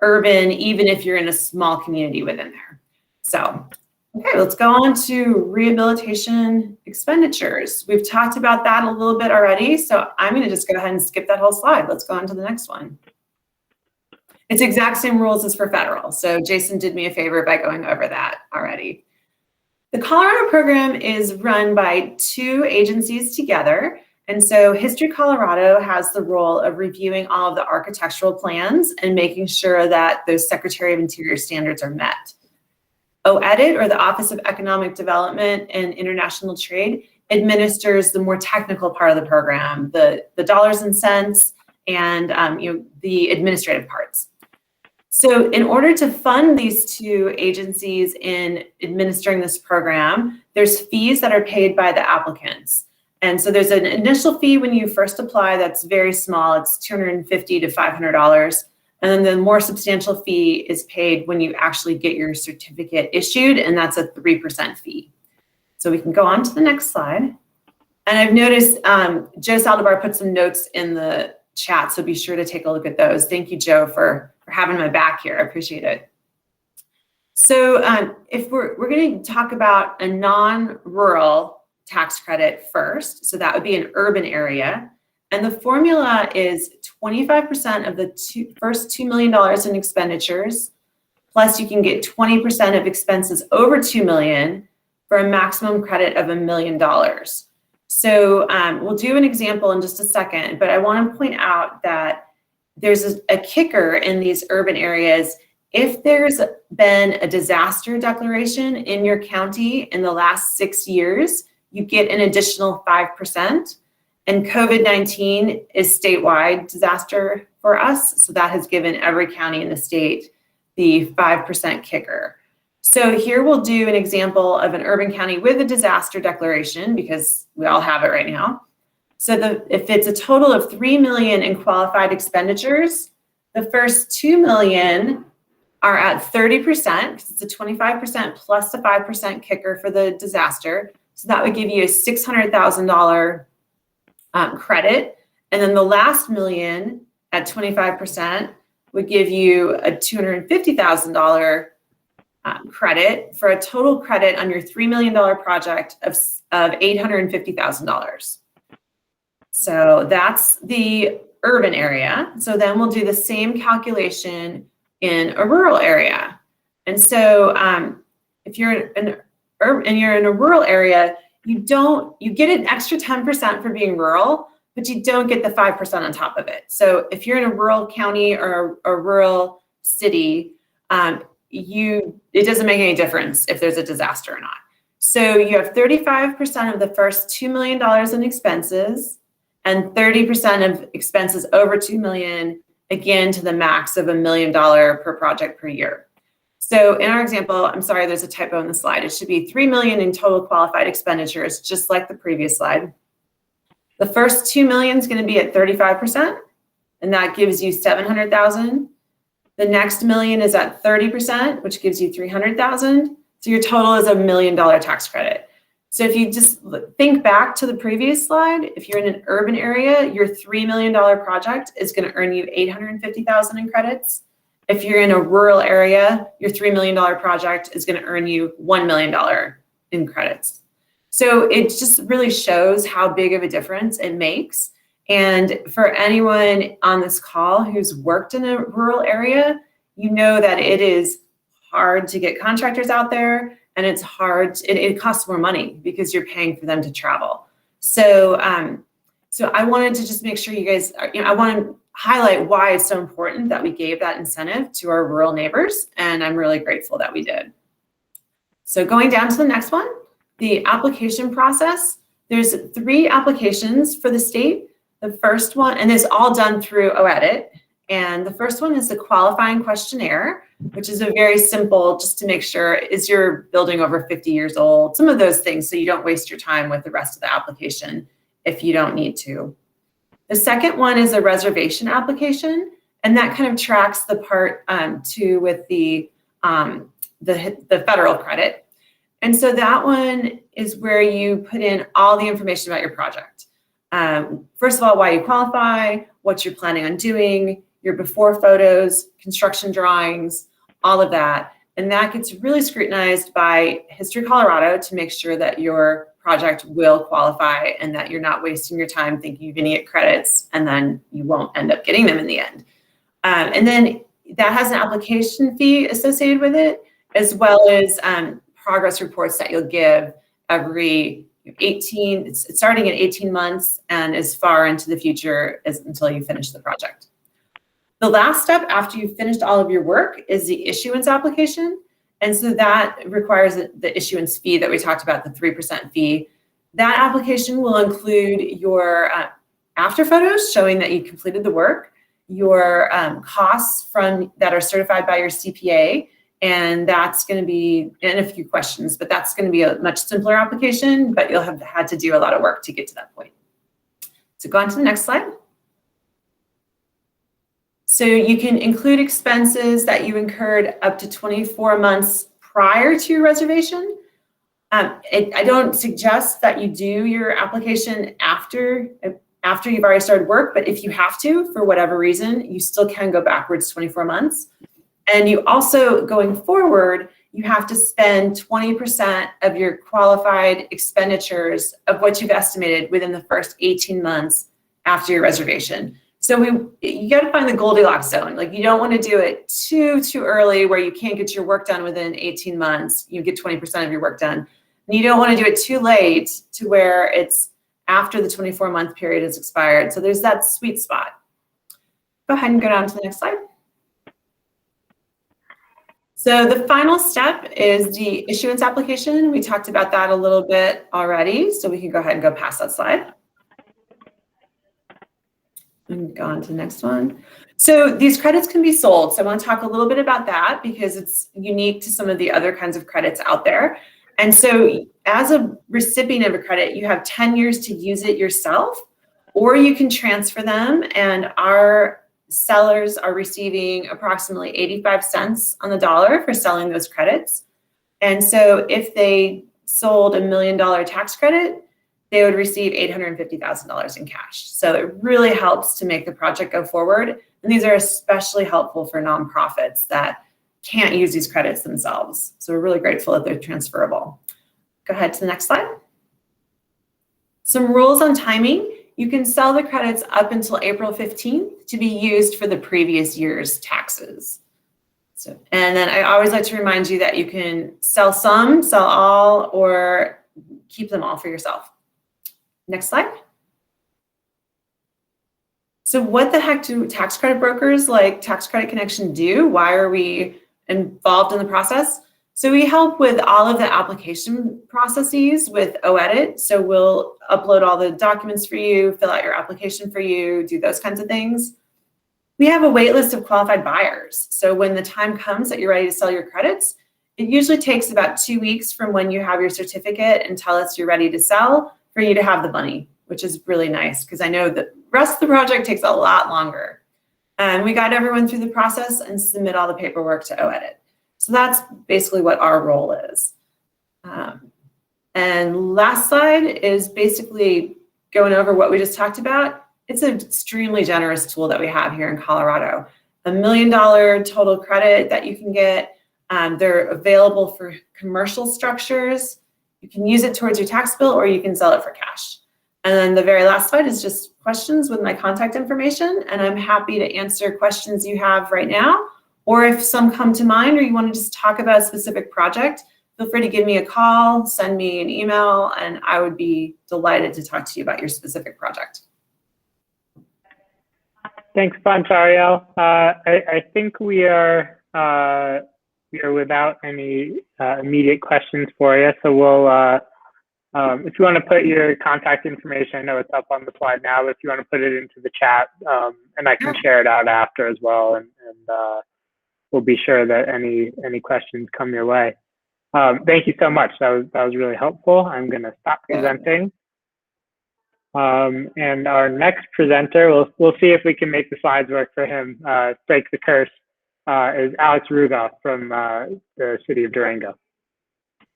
urban, even if you're in a small community within there. So, okay, let's go on to rehabilitation expenditures. We've talked about that a little bit already, so I'm going to just go ahead and skip that whole slide. Let's go on to the next one. It's exact same rules as for federal. So Jason did me a favor by going over that already. The Colorado program is run by 2 agencies together. And so History Colorado has the role of reviewing all of the architectural plans and making sure that those Secretary of Interior standards are met. OEDIT, or the Office of Economic Development and International Trade, administers the more technical part of the program, the dollars and cents, and the administrative parts. So in order to fund these 2 agencies in administering this program, there's fees that are paid by the applicants. And so there's an initial fee when you first apply that's very small. It's $250 to $500. And then the more substantial fee is paid when you actually get your certificate issued, and that's a 3% fee. So we can go on to the next slide. And I've noticed Joe Saldivar put some notes in the chat, so be sure to take a look at those. Thank you, Joe, for having my back here. I appreciate it. So if we're going to talk about a non-rural tax credit first, so that would be an urban area. And the formula is 25% of the first $2 million in expenditures, plus you can get 20% of expenses over $2 million for a maximum credit of $1 million. So we'll do an example in just a second, but I want to point out that there's a kicker in these urban areas. If there's been a disaster declaration in your county in the last 6 years, you get an additional 5%. And COVID-19 is statewide disaster for us. So that has given every county in the state the 5% kicker. So here we'll do an example of an urban county with a disaster declaration, because we all have it right now. So if it's a total of $3 million in qualified expenditures, the first $2 million are at 30%, because it's a 25% plus the 5% kicker for the disaster. So that would give you a $600,000 credit. And then the last $1 million at 25% would give you a $250,000 credit, for a total credit on your $3 million project of $850,000. So that's the urban area. So then we'll do the same calculation in a rural area. And so if you're in a rural area, you get an extra 10% for being rural, but you don't get the 5% on top of it. So if you're in a rural county or a rural city, it doesn't make any difference if there's a disaster or not. So you have 35% of the first $2 million in expenses and 30% of expenses over $2 million, again, to the max of $1 million per project per year. So in our example, I'm sorry, there's a typo in the slide. It should be $3 million in total qualified expenditures, just like the previous slide. The first $2 million is going to be at 35%, and that gives you $700,000. The next $1 million is at 30%, which gives you $300,000. So your total is $1 million tax credit. So if you just think back to the previous slide, if you're in an urban area, your $3 million project is going to earn you $850,000 in credits. If you're in a rural area, your $3 million project is going to earn you $1 million in credits. So it just really shows how big of a difference it makes. And for anyone on this call who's worked in a rural area, you know that it is hard to get contractors out there, and it's hard, it costs more money because you're paying for them to travel. So I wanted to just make sure you guys, I want to highlight why it's so important that we gave that incentive to our rural neighbors, and I'm really grateful that we did. So going down to the next one, the application process. There's 3 applications for the state. The first one, and it's all done through OEDIT, and the first one is the qualifying questionnaire, which is a very simple, just to make sure, is your building over 50 years old? Some of those things, so you don't waste your time with the rest of the application if you don't need to. The second one is a reservation application, and that kind of tracks the part 2 with the federal credit. And so that one is where you put in all the information about your project. First of all, why you qualify, what you're planning on doing, your before photos, construction drawings, all of that. And that gets really scrutinized by History Colorado to make sure that your project will qualify and that you're not wasting your time thinking you're going to get credits and then you won't end up getting them in the end. And then that has an application fee associated with it, as well as progress reports that you'll give every 18, it's starting at 18 months and as far into the future as until you finish the project. The last step after you've finished all of your work is the issuance application. And so that requires the issuance fee that we talked about, the 3% fee. That application will include your after photos showing that you completed the work, your costs that are certified by your CPA, and that's going to be, and a few questions, but that's going to be a much simpler application, but you'll have had to do a lot of work to get to that point. So go on to the next slide. So you can include expenses that you incurred up to 24 months prior to your reservation. I don't suggest that you do your application after you've already started work, but if you have to, for whatever reason, you still can go backwards 24 months. And you also, going forward, you have to spend 20% of your qualified expenditures of what you've estimated within the first 18 months after your reservation. So you got to find the Goldilocks zone. Like, you don't want to do it too early where you can't get your work done within 18 months. You get 20% of your work done. And you don't want to do it too late to where it's after the 24-month period has expired. So there's that sweet spot. Go ahead and go down to the next slide. So the final step is the issuance application. We talked about that a little bit already, so we can go ahead and go past that slide. And go on to the next one. So these credits can be sold. So I want to talk a little bit about that because it's unique to some of the other kinds of credits out there. And so as a recipient of a credit, you have 10 years to use it yourself, or you can transfer them, and our sellers are receiving approximately 85 cents on the dollar for selling those credits. And so if they sold $1 million tax credit, they would receive $850,000 in cash. So it really helps to make the project go forward. And these are especially helpful for nonprofits that can't use these credits themselves. So we're really grateful that they're transferable. Go ahead to the next slide. Some rules on timing. you can sell the credits up until April 15th to be used for the previous year's taxes. So, and then I always like to remind you that you can sell some, sell all, or keep them all for yourself. Next slide. So what the heck do tax credit brokers like Tax Credit Connection do? Why are we involved in the process? So we help with all of the application processes with OEDIT. So we'll upload all the documents for you, fill out your application for you, do those kinds of things. We have a wait list of qualified buyers. So when the time comes that you're ready to sell your credits, it usually takes about 2 weeks from when you have your certificate and tell us you're ready to sell for you to have the money, which is really nice because I know the rest of the project takes a lot longer. And we guide everyone through the process and submit all the paperwork to OEDIT. So that's basically what our role is. And last slide is basically going over what we just talked about. It's an extremely generous tool that we have here in Colorado. $1 million total credit that you can get. They're available for commercial structures. You can use it towards your tax bill or you can sell it for cash. And then the very last slide is just questions with my contact information. And I'm happy to answer questions you have right now. Or if some come to mind or you want to just talk about a specific project, feel free to give me a call, send me an email, and I would be delighted to talk to you about your specific project. Thanks a bunch, Ariel. I think we are without any immediate questions for you. So we'll, if you want to put your contact information, I know it's up on the slide now, but if you want to put it into the chat, and I can share it out after as well, and we'll be sure that any questions come your way. Thank you so much. That was really helpful. I'm going to stop presenting. And our next presenter, we'll see if we can make the slides work for him, break the curse, is Alex Rudolph from the city of Durango.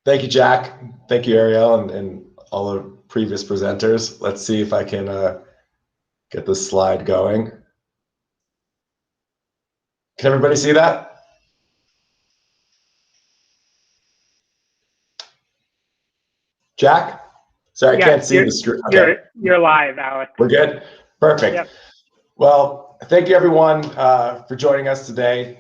Thank you, Jack. Thank you, Ariel, and all the previous presenters. Let's see if I can get the slide going. Can everybody see that? Jack? Sorry, I can't see the screen. Okay. You're live, Alex. We're good? Perfect. Yep. Well, thank you everyone for joining us today.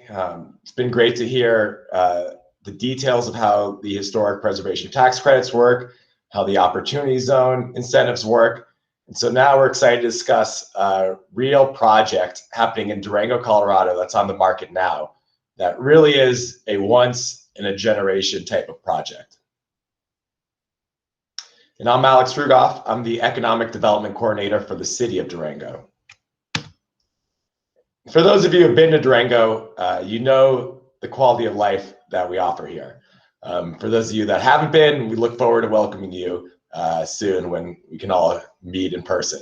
It's been great to hear the details of how the historic preservation tax credits work, how the opportunity zone incentives work. And so now we're excited to discuss a real project happening in Durango, Colorado that's on the market now that really is a once in a generation type of project. And I'm Alex Rudolph. I'm the Economic Development Coordinator for the City of Durango. For those of you who have been to Durango, you know the quality of life that we offer here. For those of you that haven't been, we look forward to welcoming you soon when we can all meet in person.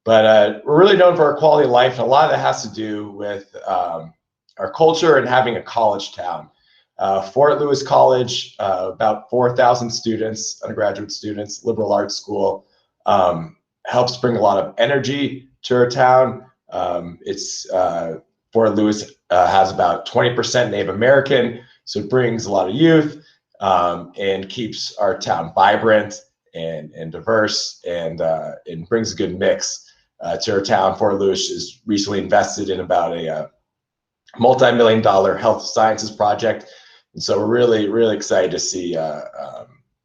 But we're really known for our quality of life, and a lot of that has to do with our culture and having a college town. Fort Lewis College, about 4,000 students, undergraduate students, liberal arts school, helps bring a lot of energy to our town. Fort Lewis has about 20% Native American, so it brings a lot of youth and keeps our town vibrant and diverse and brings a good mix to our town. Fort Lewis is recently invested in about a multi-million-dollar health sciences project. And so we're really, really excited to see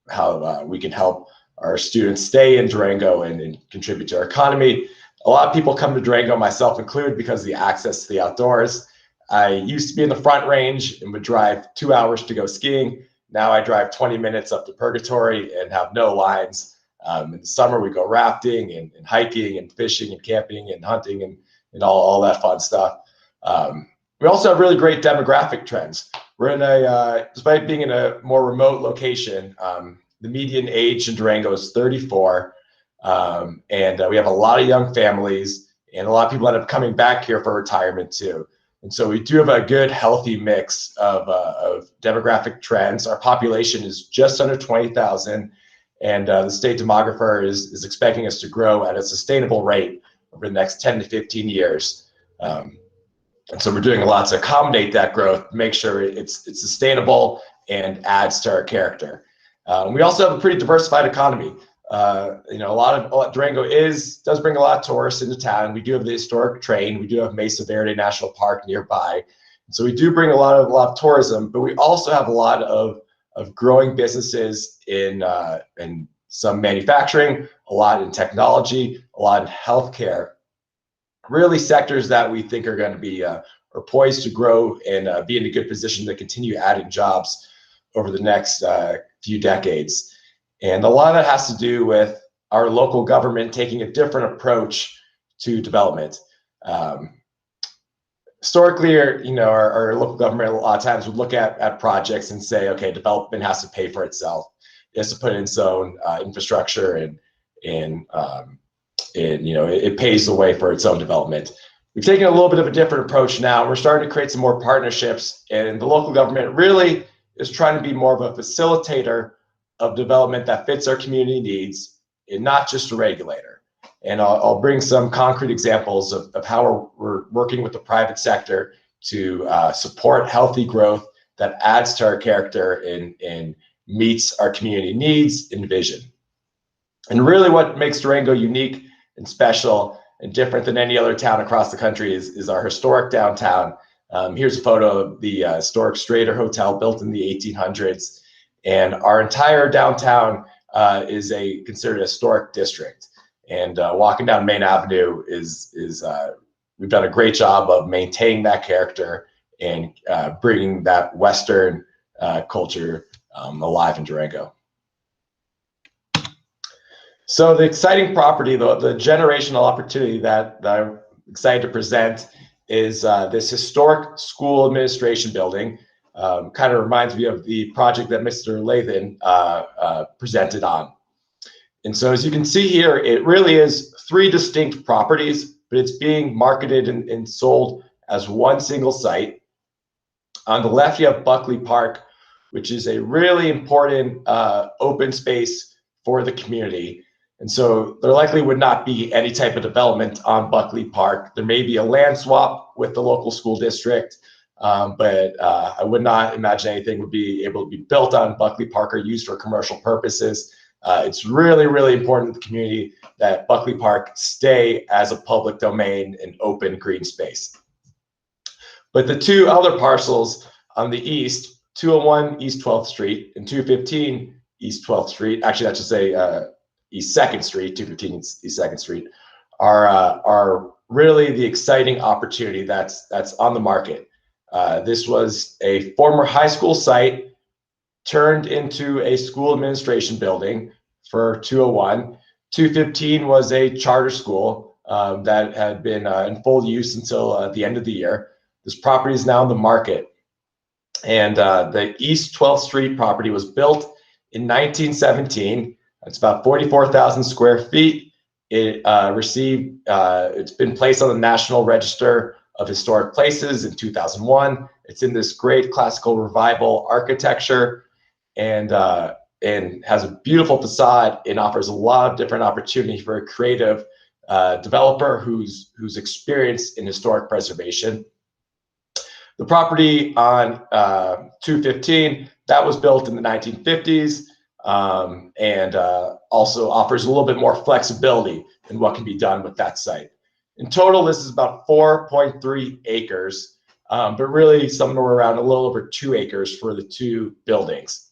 how we can help our students stay in Durango and contribute to our economy. A lot of people come to Durango, myself included, because of the access to the outdoors. I used to be in the Front Range and would drive 2 hours to go skiing. Now I drive 20 minutes up to Purgatory and have no lines. In the summer, we go rafting and hiking and fishing and camping and hunting and all that fun stuff. We also have really great demographic trends. We're in despite being in a more remote location, the median age in Durango is 34. And we have a lot of young families and a lot of people end up coming back here for retirement too. And so we do have a good, healthy mix of demographic trends. Our population is just under 20,000, and the state demographer is expecting us to grow at a sustainable rate over the next 10 to 15 years. And so we're doing a lot to accommodate that growth, make sure it's sustainable and adds to our character. We also have a pretty diversified economy. a lot of Durango does bring a lot of tourists into town. We do have the historic train. We do have Mesa Verde National Park nearby. So we do bring a lot of tourism, but we also have a lot of growing businesses in some manufacturing, a lot in technology, a lot in healthcare. Really sectors that we think are going to be are poised to grow and be in a good position to continue adding jobs over the next few decades. And a lot of that has to do with our local government taking a different approach to development. Historically, our local government a lot of times would look at projects and say, okay, development has to pay for itself. It has to put in its own infrastructure and it pays the way for its own development. We've taken a little bit of a different approach now. We're starting to create some more partnerships, and the local government really is trying to be more of a facilitator of development that fits our community needs and not just a regulator. And I'll bring some concrete examples of how we're working with the private sector to support healthy growth that adds to our character and meets our community needs and vision. And really what makes Durango unique and special and different than any other town across the country is our historic downtown. Here's a photo of the historic Strader Hotel built in the 1800s. And our entire downtown is considered a historic district. And walking down Main Avenue we've done a great job of maintaining that character and bringing that Western culture alive in Durango. So the exciting property, the generational opportunity that I'm excited to present is this historic school administration building. Kind of reminds me of the project that Mr. Lathan presented on. And so as you can see here, it really is 3 distinct properties, but it's being marketed and sold as one single site. On the left, you have Buckley Park, which is a really important open space for the community. And so there likely would not be any type of development on Buckley Park. There may be a land swap with the local school district, but I would not imagine anything would be able to be built on Buckley Park or used for commercial purposes. It's really, really important to the community that Buckley Park stay as a public domain and open green space. But the 2 other parcels on the east, 201 East 12th Street and 215 East 12th Street, actually I should say East 2nd Street, 215 East 2nd Street, are really the exciting opportunity that's on the market. This was a former high school site turned into a school administration building for 201. 215 was a charter school that had been in full use until the end of the year. This property is now in the market. And the East 12th Street property was built in 1917. It's about 44,000 square feet. It's been placed on the National Register of Historic Places in 2001. It's in this great classical revival architecture and has a beautiful facade and offers a lot of different opportunity for a creative developer who's experienced in historic preservation. The property on 215, that was built in the 1950s and also offers a little bit more flexibility in what can be done with that site. In total, this is about 4.3 acres, but really somewhere around a little over 2 acres for the 2 buildings.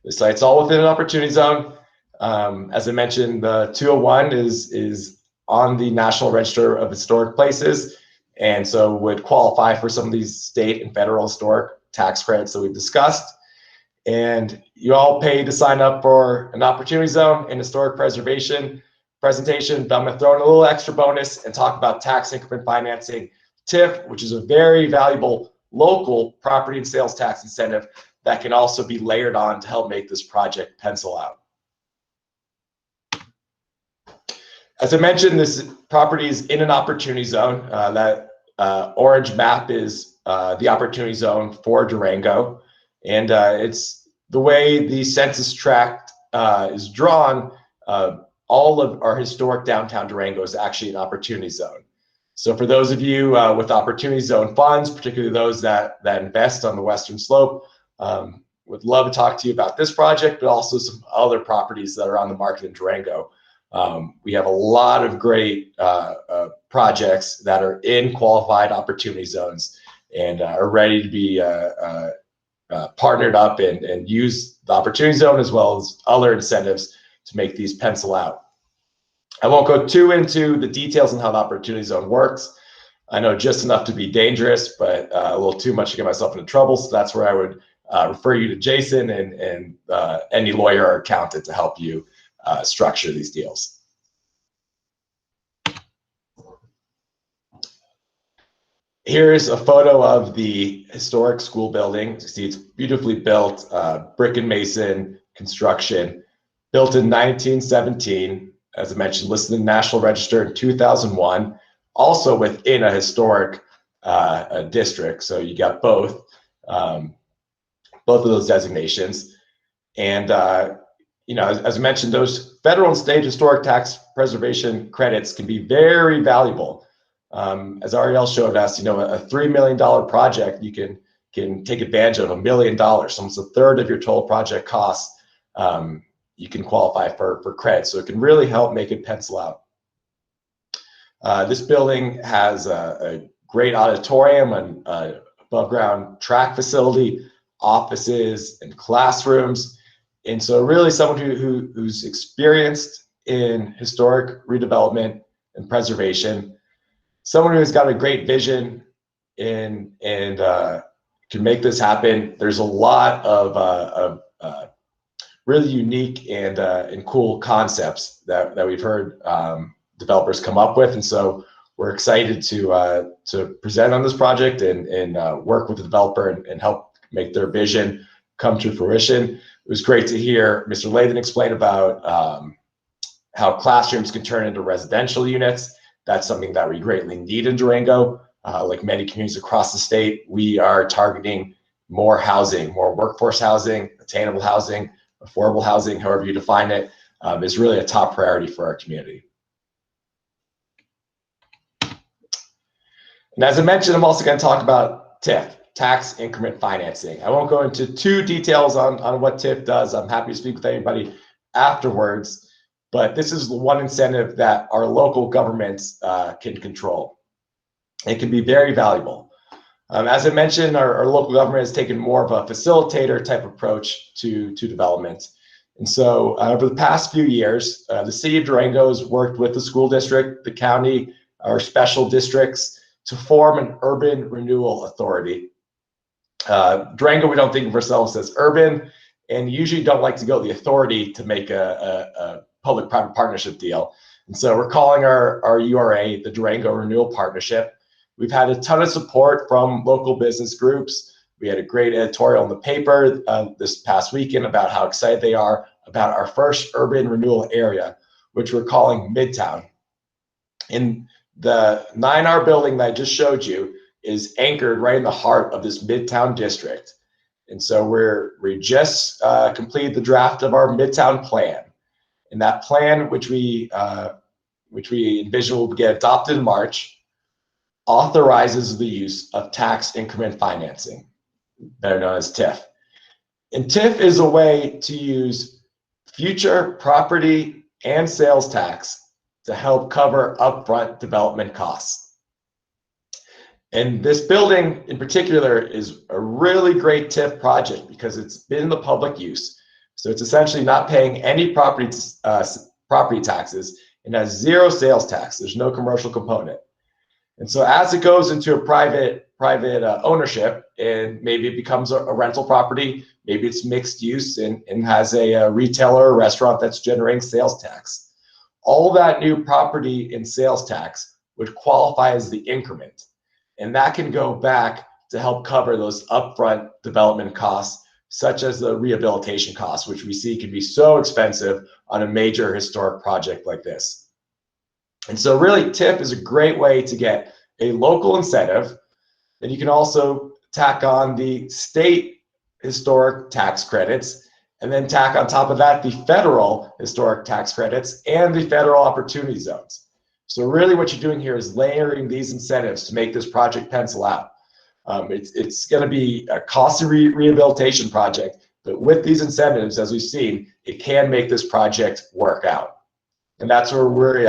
The site's all within an opportunity zone. As I mentioned, the 201 is on the National Register of Historic Places, and so would qualify for some of these state and federal historic tax credits that we've discussed. And you all pay to sign up for an opportunity zone and historic preservation presentation, but I'm going to throw in a little extra bonus and talk about tax increment financing, TIF, which is a very valuable local property and sales tax incentive that can also be layered on to help make this project pencil out. As I mentioned, this property is in an opportunity zone. That orange map is the opportunity zone for Durango. And it's the way the census tract is drawn, all of our historic downtown Durango is actually an opportunity zone. So for those of you with opportunity zone funds, particularly those that invest on the Western Slope, would love to talk to you about this project, but also some other properties that are on the market in Durango. We have a lot of great projects that are in qualified opportunity zones and are ready to be partnered up and use the opportunity zone as well as other incentives to make these pencil out. I won't go too into the details on how the opportunity zone works. I know just enough to be dangerous, but a little too much to get myself into trouble. So that's where I would refer you to Jason and any lawyer or accountant to help you structure these deals. Here's a photo of the historic school building. You see it's beautifully built, brick and mason construction, built in 1917. As I mentioned, listed in the National Register in 2001, also within a historic district. So you got both of those designations. And you know, as I mentioned, those federal and state historic tax preservation credits can be very valuable. As Ariel showed us, you know, a $3 million project, you can take advantage of $1 million, almost a third of your total project costs. You can qualify for credit, so it can really help make it pencil out. This building has a great auditorium, an above ground track facility, offices and classrooms. And so really someone who's experienced in historic redevelopment and preservation, someone who's got a great vision and can make this happen. There's a lot of really unique and cool concepts that we've heard developers come up with, and so we're excited to present on this project and work with the developer and help make their vision come to fruition. It was great to hear Mr. Lathan explain about how classrooms can turn into residential units. That's something that we greatly need in Durango. Like many communities across the state, we are targeting more housing, more workforce housing, attainable housing, affordable housing, however you define it, is really a top priority for our community. And as I mentioned, I'm also going to talk about TIF, tax increment financing. I won't go into too details on what TIF does. I'm happy to speak with anybody afterwards, but this is the one incentive that our local governments can control. It can be very valuable. As I mentioned, our local government has taken more of a facilitator type approach to development. And so over the past few years, the city of Durango has worked with the school district, the county, our special districts to form an urban renewal authority. Durango, we don't think of ourselves as urban and usually don't like to go the authority to make a public-private partnership deal. And so we're calling our URA the Durango Renewal Partnership. We've had a ton of support from local business groups. We had a great editorial in the paper this past weekend about how excited they are about our first urban renewal area, which we're calling Midtown. And the 9R building that I just showed you is anchored right in the heart of this Midtown district. And so we just completed the draft of our Midtown plan. And that plan, which we envision will get adopted in March, authorizes the use of tax increment financing, better known as TIF. And TIF is a way to use future property and sales tax to help cover upfront development costs. And this building in particular is a really great TIF project because it's been in the public use. So it's essentially not paying any property taxes and has zero sales tax. There's no commercial component. And so as it goes into a private ownership, and maybe it becomes a rental property, maybe it's mixed use and has a retailer or restaurant that's generating sales tax. All that new property and sales tax would qualify as the increment. And that can go back to help cover those upfront development costs, such as the rehabilitation costs, which we see can be so expensive on a major historic project like this. And so really TIF is a great way to get a local incentive. And you can also tack on the state historic tax credits, and then tack on top of that the federal historic tax credits and the federal opportunity zones. So really what you're doing here is layering these incentives to make this project pencil out. It's going to be a costly rehabilitation project, But with these incentives, as we've seen, it can make this project work out. And that's where we're,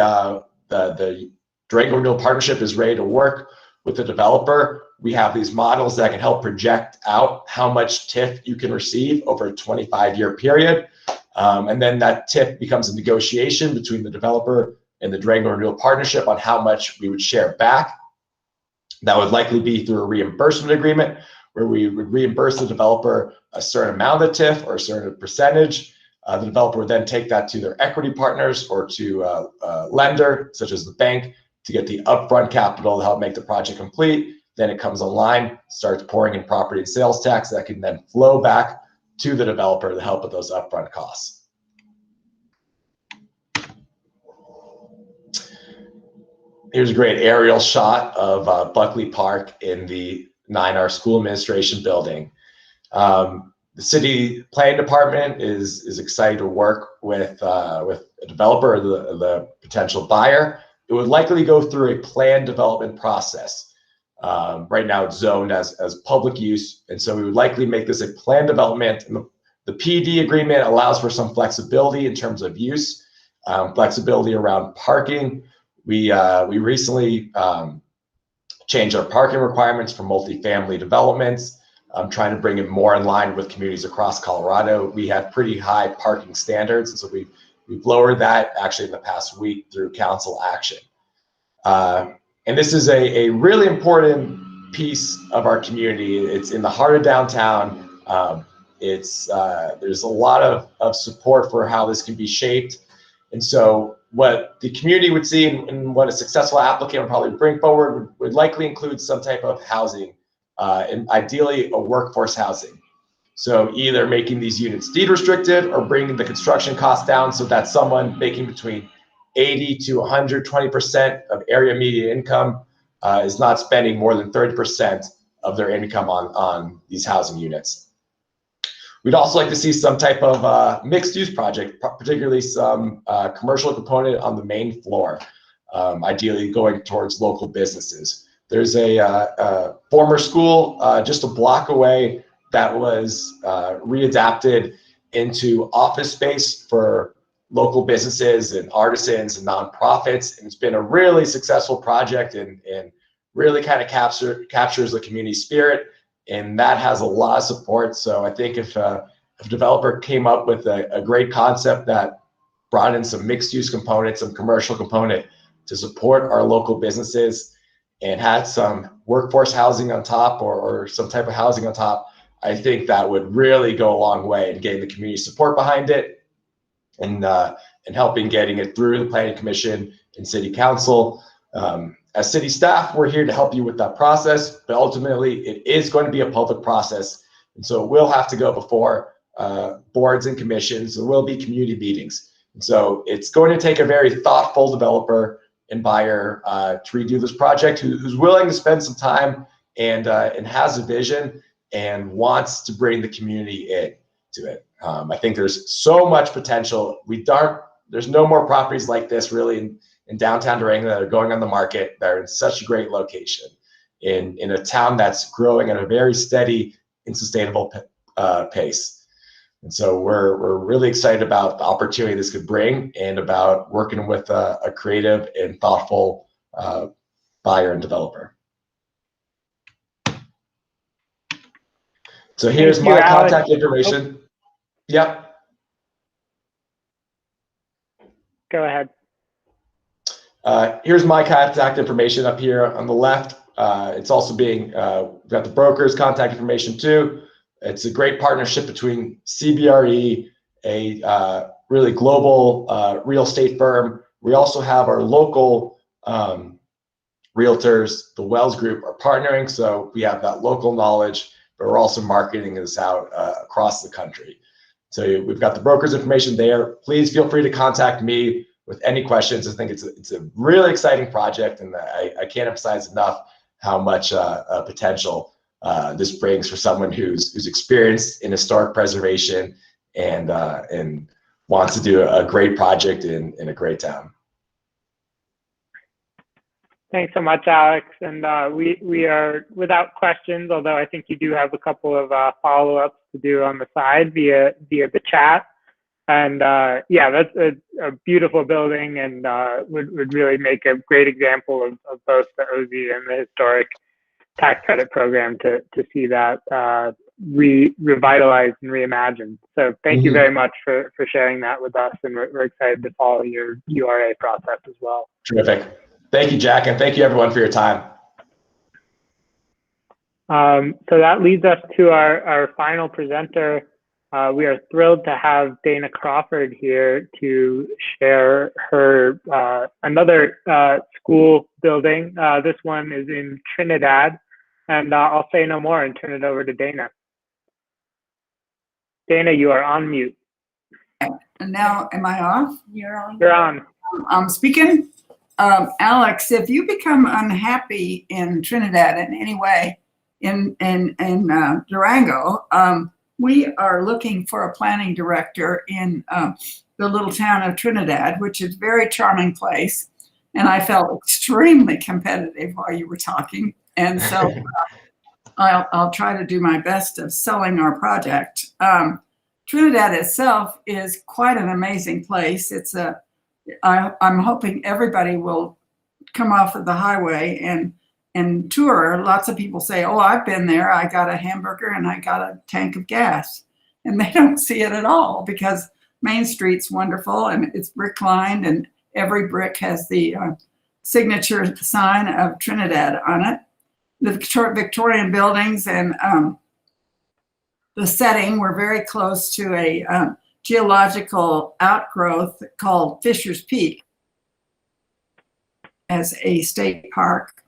the Durango Renewal Partnership is ready to work with the developer. We have these models that can help project out how much TIF you can receive over a 25-year period. And then that TIF becomes a negotiation between the developer and the Durango Renewal Partnership on how much we would share back. That would likely be through a reimbursement agreement where we would reimburse the developer a certain amount of TIF or a certain percentage. The developer would then take that to their equity partners or to a lender, such as the bank, to get the upfront capital to help make the project complete. Then it comes online, starts pouring in property and sales tax that can then flow back to the developer to help with those upfront costs. Here's a great aerial shot of Buckley Park in the 9R School Administration Building. The city planning department is excited to work with a developer or the potential buyer. It would likely go through a planned development process. Right now it's zoned as public use, and so we would likely make this a planned development. And the PD agreement allows for some flexibility in terms of use, flexibility around parking. We recently changed our parking requirements for multifamily developments. I'm trying to bring it more in line with communities across Colorado. We have pretty high parking standards, and so we've lowered that actually in the past week through council action. And this is a really important piece of our community. It's in the heart of downtown. There's a lot of support for how this can be shaped. And so what the community would see and what a successful applicant would probably bring forward would likely include some type of housing, and ideally a workforce housing. So either making these units deed restricted or bringing the construction costs down so that someone making between 80 to 120% of area median income is not spending more than 30% of their income on these housing units. We'd also like to see some type of mixed use project, particularly some commercial component on the main floor, ideally going towards local businesses. There's a former school just a block away that was readapted into office space for local businesses and artisans and nonprofits. And it's been a really successful project and really kind of captures the community spirit. And that has a lot of support. So I think if a developer came up with a great concept that brought in some mixed use components, some commercial component to support our local businesses and had some workforce housing on top or some type of housing on top, I think that would really go a long way in getting the community support behind it and helping getting it through the Planning Commission and City Council. As city staff, we're here to help you with that process, but ultimately it is going to be a public process. And so it will have to go before boards and commissions. There will be community meetings. And so it's going to take a very thoughtful developer and buyer to redo this project who's willing to spend some time and has a vision and wants to bring the community into it. I think there's so much potential. There's no more properties like this really in downtown Durango that are going on the market that are in such a great location in a town that's growing at a very steady and sustainable pace. And so we're really excited about the opportunity this could bring and about working with a creative and thoughtful buyer and developer. So here's my contact information. Yep. Go ahead. Here's my contact information up here on the left. It's also being, we've got the broker's contact information too. It's a great partnership between CBRE, a really global real estate firm. We also have our local realtors, the Wells Group, are partnering. So we have that local knowledge, but we're also marketing this out across the country. So we've got the broker's information there. Please feel free to contact me with any questions. I think it's a really exciting project, and I can't emphasize enough how much potential this brings for someone who's experienced in historic preservation and wants to do a great project in a great town. Thanks so much, Alex. And we are without questions, although I think you do have a couple of follow-ups. to do on the side via the chat. And yeah, that's a beautiful building, and would really make a great example of both the OZ and the historic tax credit program to see that revitalized and reimagined. So thank you very much for sharing that with us, and we're excited to follow your URA process as well. Terrific. Thank you, Jack, and thank you everyone for your time. So that leads us to our final presenter. We are thrilled to have Dana Crawford here to share her another school building. This one is in Trinidad, and I'll say no more and turn it over to Dana. Dana, you are on mute. And now, am I off? You're on. You're on. I'm speaking. Alex, if you become unhappy in Trinidad in any way, in Durango, we are looking for a planning director in the little town of Trinidad, which is a very charming place. And I felt extremely competitive while you were talking. And so I'll try to do my best of selling our project. Trinidad itself is quite an amazing place. I'm hoping everybody will come off of the highway and tour. Lots of people say, oh, I've been there. I got a hamburger and I got a tank of gas. And they don't see it at all because Main Street's wonderful and it's brick lined, and every brick has the signature sign of Trinidad on it. The Victorian buildings and the setting, we're very close to a geological outgrowth called Fisher's Peak as a state park,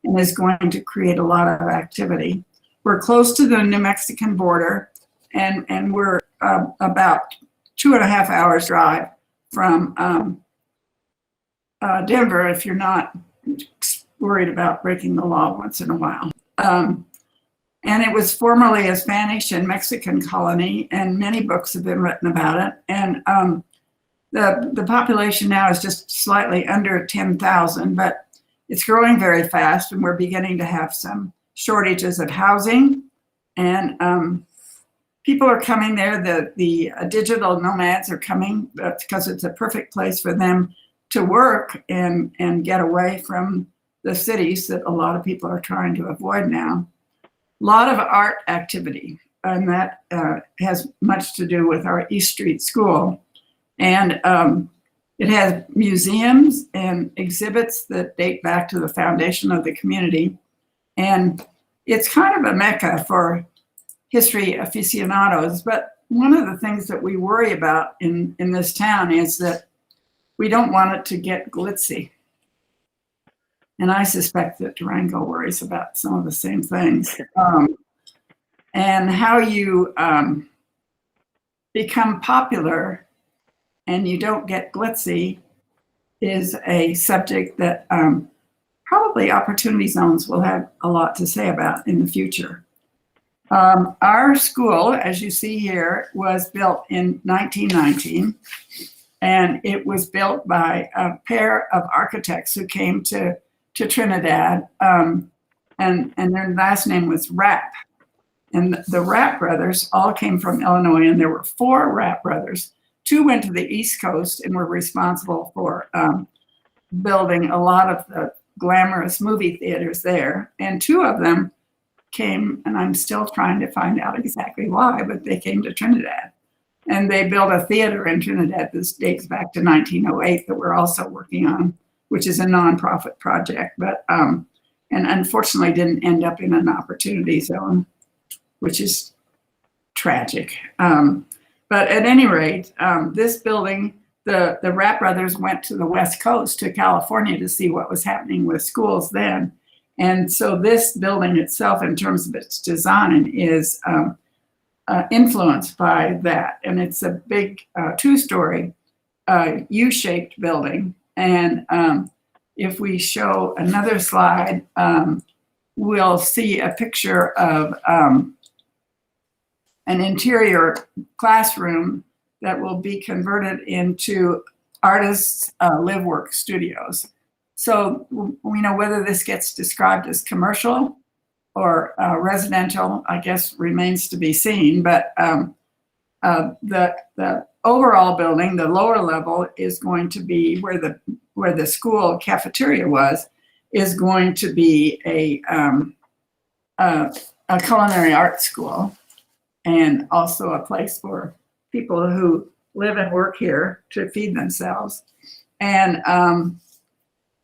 and is going to create a lot of activity. We're close to the New Mexican border, and we're about 2.5 hours drive from Denver if you're not worried about breaking the law once in a while. And it was formerly a Spanish and Mexican colony, and many books have been written about it. And the population now is just slightly under 10,000, but it's growing very fast, and we're beginning to have some shortages of housing. And people are coming there. The digital nomads are coming because it's a perfect place for them to work and get away from the cities that a lot of people are trying to avoid now. A lot of art activity, and that has much to do with our East Street School. And it has museums and exhibits that date back to the foundation of the community. And it's kind of a mecca for history aficionados. But one of the things that we worry about in this town is that we don't want it to get glitzy. And I suspect that Durango worries about some of the same things. And how you become popular and you don't get glitzy is a subject that probably Opportunity Zones will have a lot to say about in the future. Our school, as you see here, was built in 1919, and it was built by a pair of architects who came to Trinidad, and their last name was Rapp. And the Rapp brothers all came from Illinois, and there were 4 Rapp brothers. 2 went to the East Coast and were responsible for building a lot of the glamorous movie theaters there. And 2 of them came, and I'm still trying to find out exactly why, but they came to Trinidad. And they built a theater in Trinidad. This dates back to 1908 that we're also working on, which is a nonprofit project, but and unfortunately didn't end up in an Opportunity Zone, which is tragic. But at any rate, this building, the Rapp brothers went to the West Coast, to California, to see what was happening with schools then. And so this building itself, in terms of its design, is influenced by that. And it's a big 2-story U-shaped building. And if we show another slide, we'll see a picture of an interior classroom that will be converted into artists' live-work studios. So we know whether this gets described as commercial or residential, I guess remains to be seen, but the overall building, the lower level, is going to be where the school cafeteria was, is going to be a culinary arts school, and also a place for people who live and work here to feed themselves. And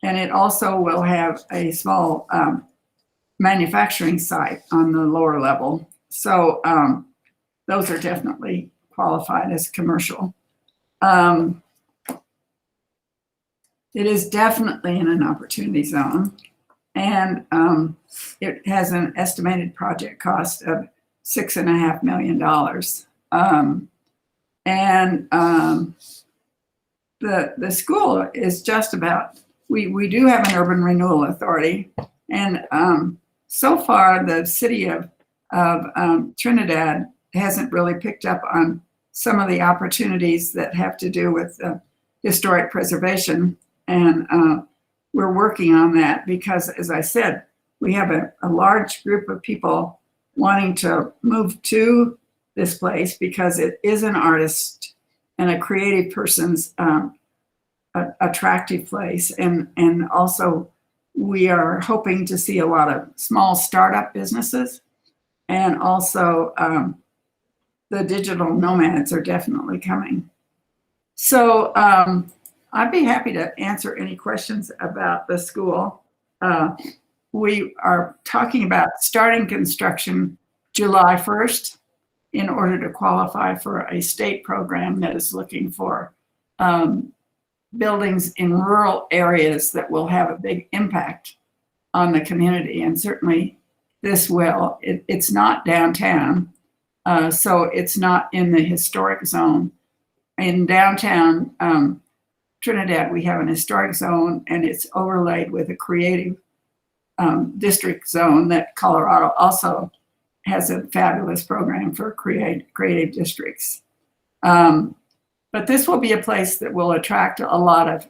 it also will have a small manufacturing site on the lower level. So those are definitely qualified as commercial. It is definitely in an opportunity zone, and it has an estimated project cost of $6.5 million. The school is just about, we do have an urban renewal authority, and so far the city of Trinidad hasn't really picked up on some of the opportunities that have to do with historic preservation, and we're working on that because, as I said, we have a large group of people wanting to move to this place because it is an artist and a creative person's attractive place. And also we are hoping to see a lot of small startup businesses, and also the digital nomads are definitely coming. So I'd be happy to answer any questions about the school. We are talking about starting construction July 1st in order to qualify for a state program that is looking for buildings in rural areas that will have a big impact on the community. And certainly this will. It's not downtown, so it's not in the historic zone. In downtown Trinidad, we have an historic zone, and it's overlaid with a creative district zone that Colorado also has a fabulous program for creative districts. But this will be a place that will attract a lot of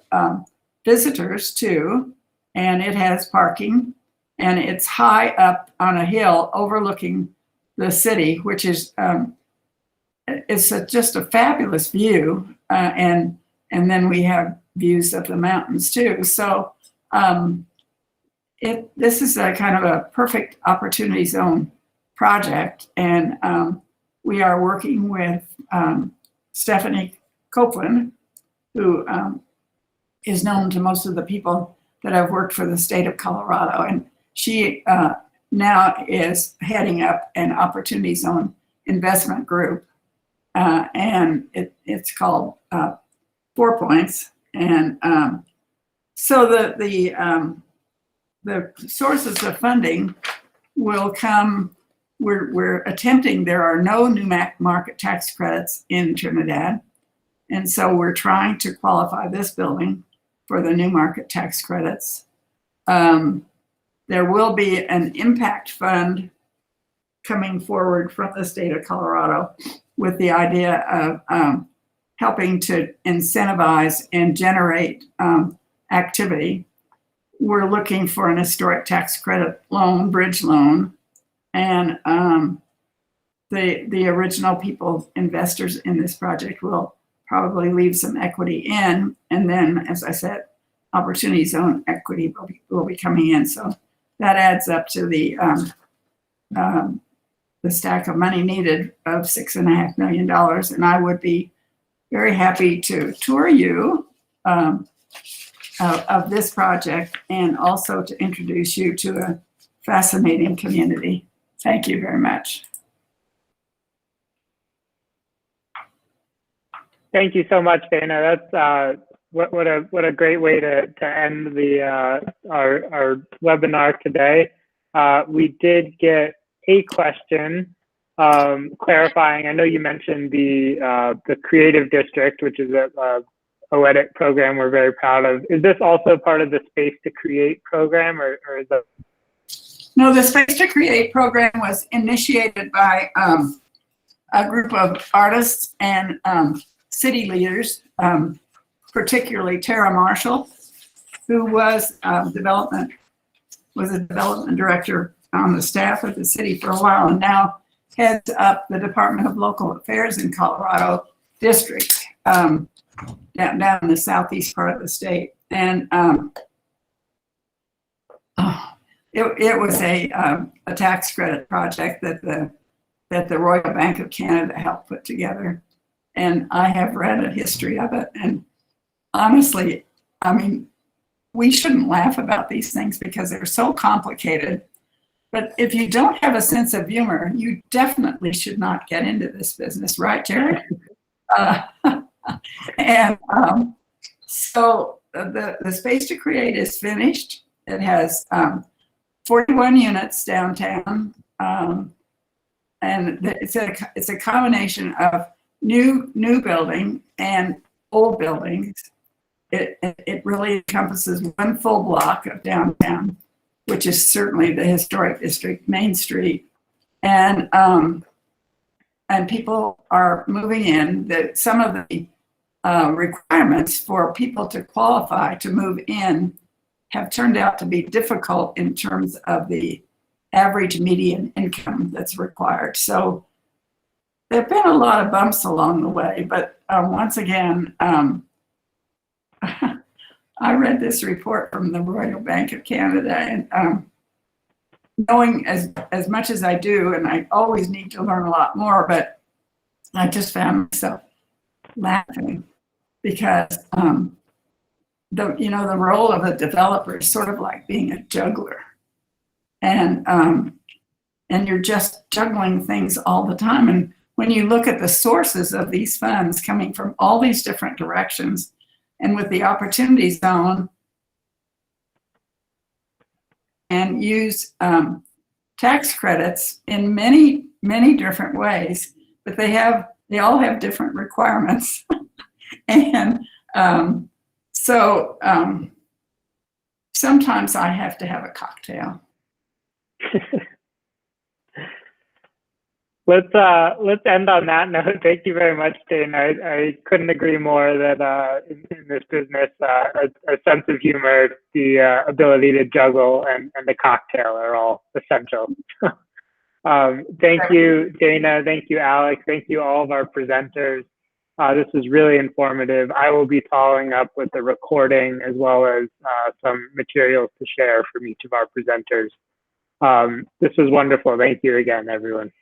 visitors too, and it has parking, and it's high up on a hill overlooking the city, which is it's just a fabulous view, and then we have views of the mountains too. So this is a kind of a perfect opportunity zone project, and we are working with Stephanie Copeland, who is known to most of the people that have worked for the state of Colorado, and she now is heading up an opportunity zone investment group, and it's called 4 Points. And so the sources of funding will come. We're attempting. There are no new market tax credits in Trinidad, and so we're trying to qualify this building for the new market tax credits. There will be an impact fund coming forward from the state of Colorado with the idea of helping to incentivize and generate activity. We're looking for an historic tax credit loan, bridge loan, and the original people, investors in this project, will probably leave some equity in, and then, as I said, opportunity zone equity will be coming in. So that adds up to the stack of money needed of $6.5 million, and I would be very happy to tour you of this project, and also to introduce you to a fascinating community. Thank you very much. Thank you so much, Dana. That's what a great way to end the our webinar today. We did get a question clarifying. I know you mentioned the creative district, which is a OEDIT program we're very proud of. Is this also part of the Space to Create program, or is that? No, the Space to Create program was initiated by a group of artists and city leaders, particularly Tara Marshall, who was a development director on the staff of the city for a while and now heads up the Department of Local Affairs in Colorado District, down in the southeast part of the state. And it was a tax credit project that the Royal Bank of Canada helped put together. And I have read a history of it. And honestly, I mean, we shouldn't laugh about these things because they're so complicated. But if you don't have a sense of humor, you definitely should not get into this business, right, Jerry? So the Space to Create is finished. It has 41 units downtown, and it's a combination of new building and old buildings. It really encompasses one full block of downtown, which is certainly the historic district, Main Street, and people are moving in. That some of the requirements for people to qualify to move in have turned out to be difficult in terms of the average median income that's required. So there have been a lot of bumps along the way, but once again, I read this report from the Royal Bank of Canada, and knowing as much as I do, and I always need to learn a lot more, but I just found myself laughing because the role of a developer is sort of like being a juggler, and you're just juggling things all the time. And when you look at the sources of these funds coming from all these different directions, and with the opportunity zone, and use tax credits in many, many different ways, but they all have different requirements. And so sometimes I have to have a cocktail. Let's end on that note. Thank you very much, Dana. I couldn't agree more that in this business, a sense of humor, the ability to juggle, and the cocktail are all essential. Thank you, Dana. Thank you, Alex. Thank you, all of our presenters. This was really informative. I will be following up with the recording as well as some materials to share from each of our presenters. This was wonderful. Thank you again, everyone.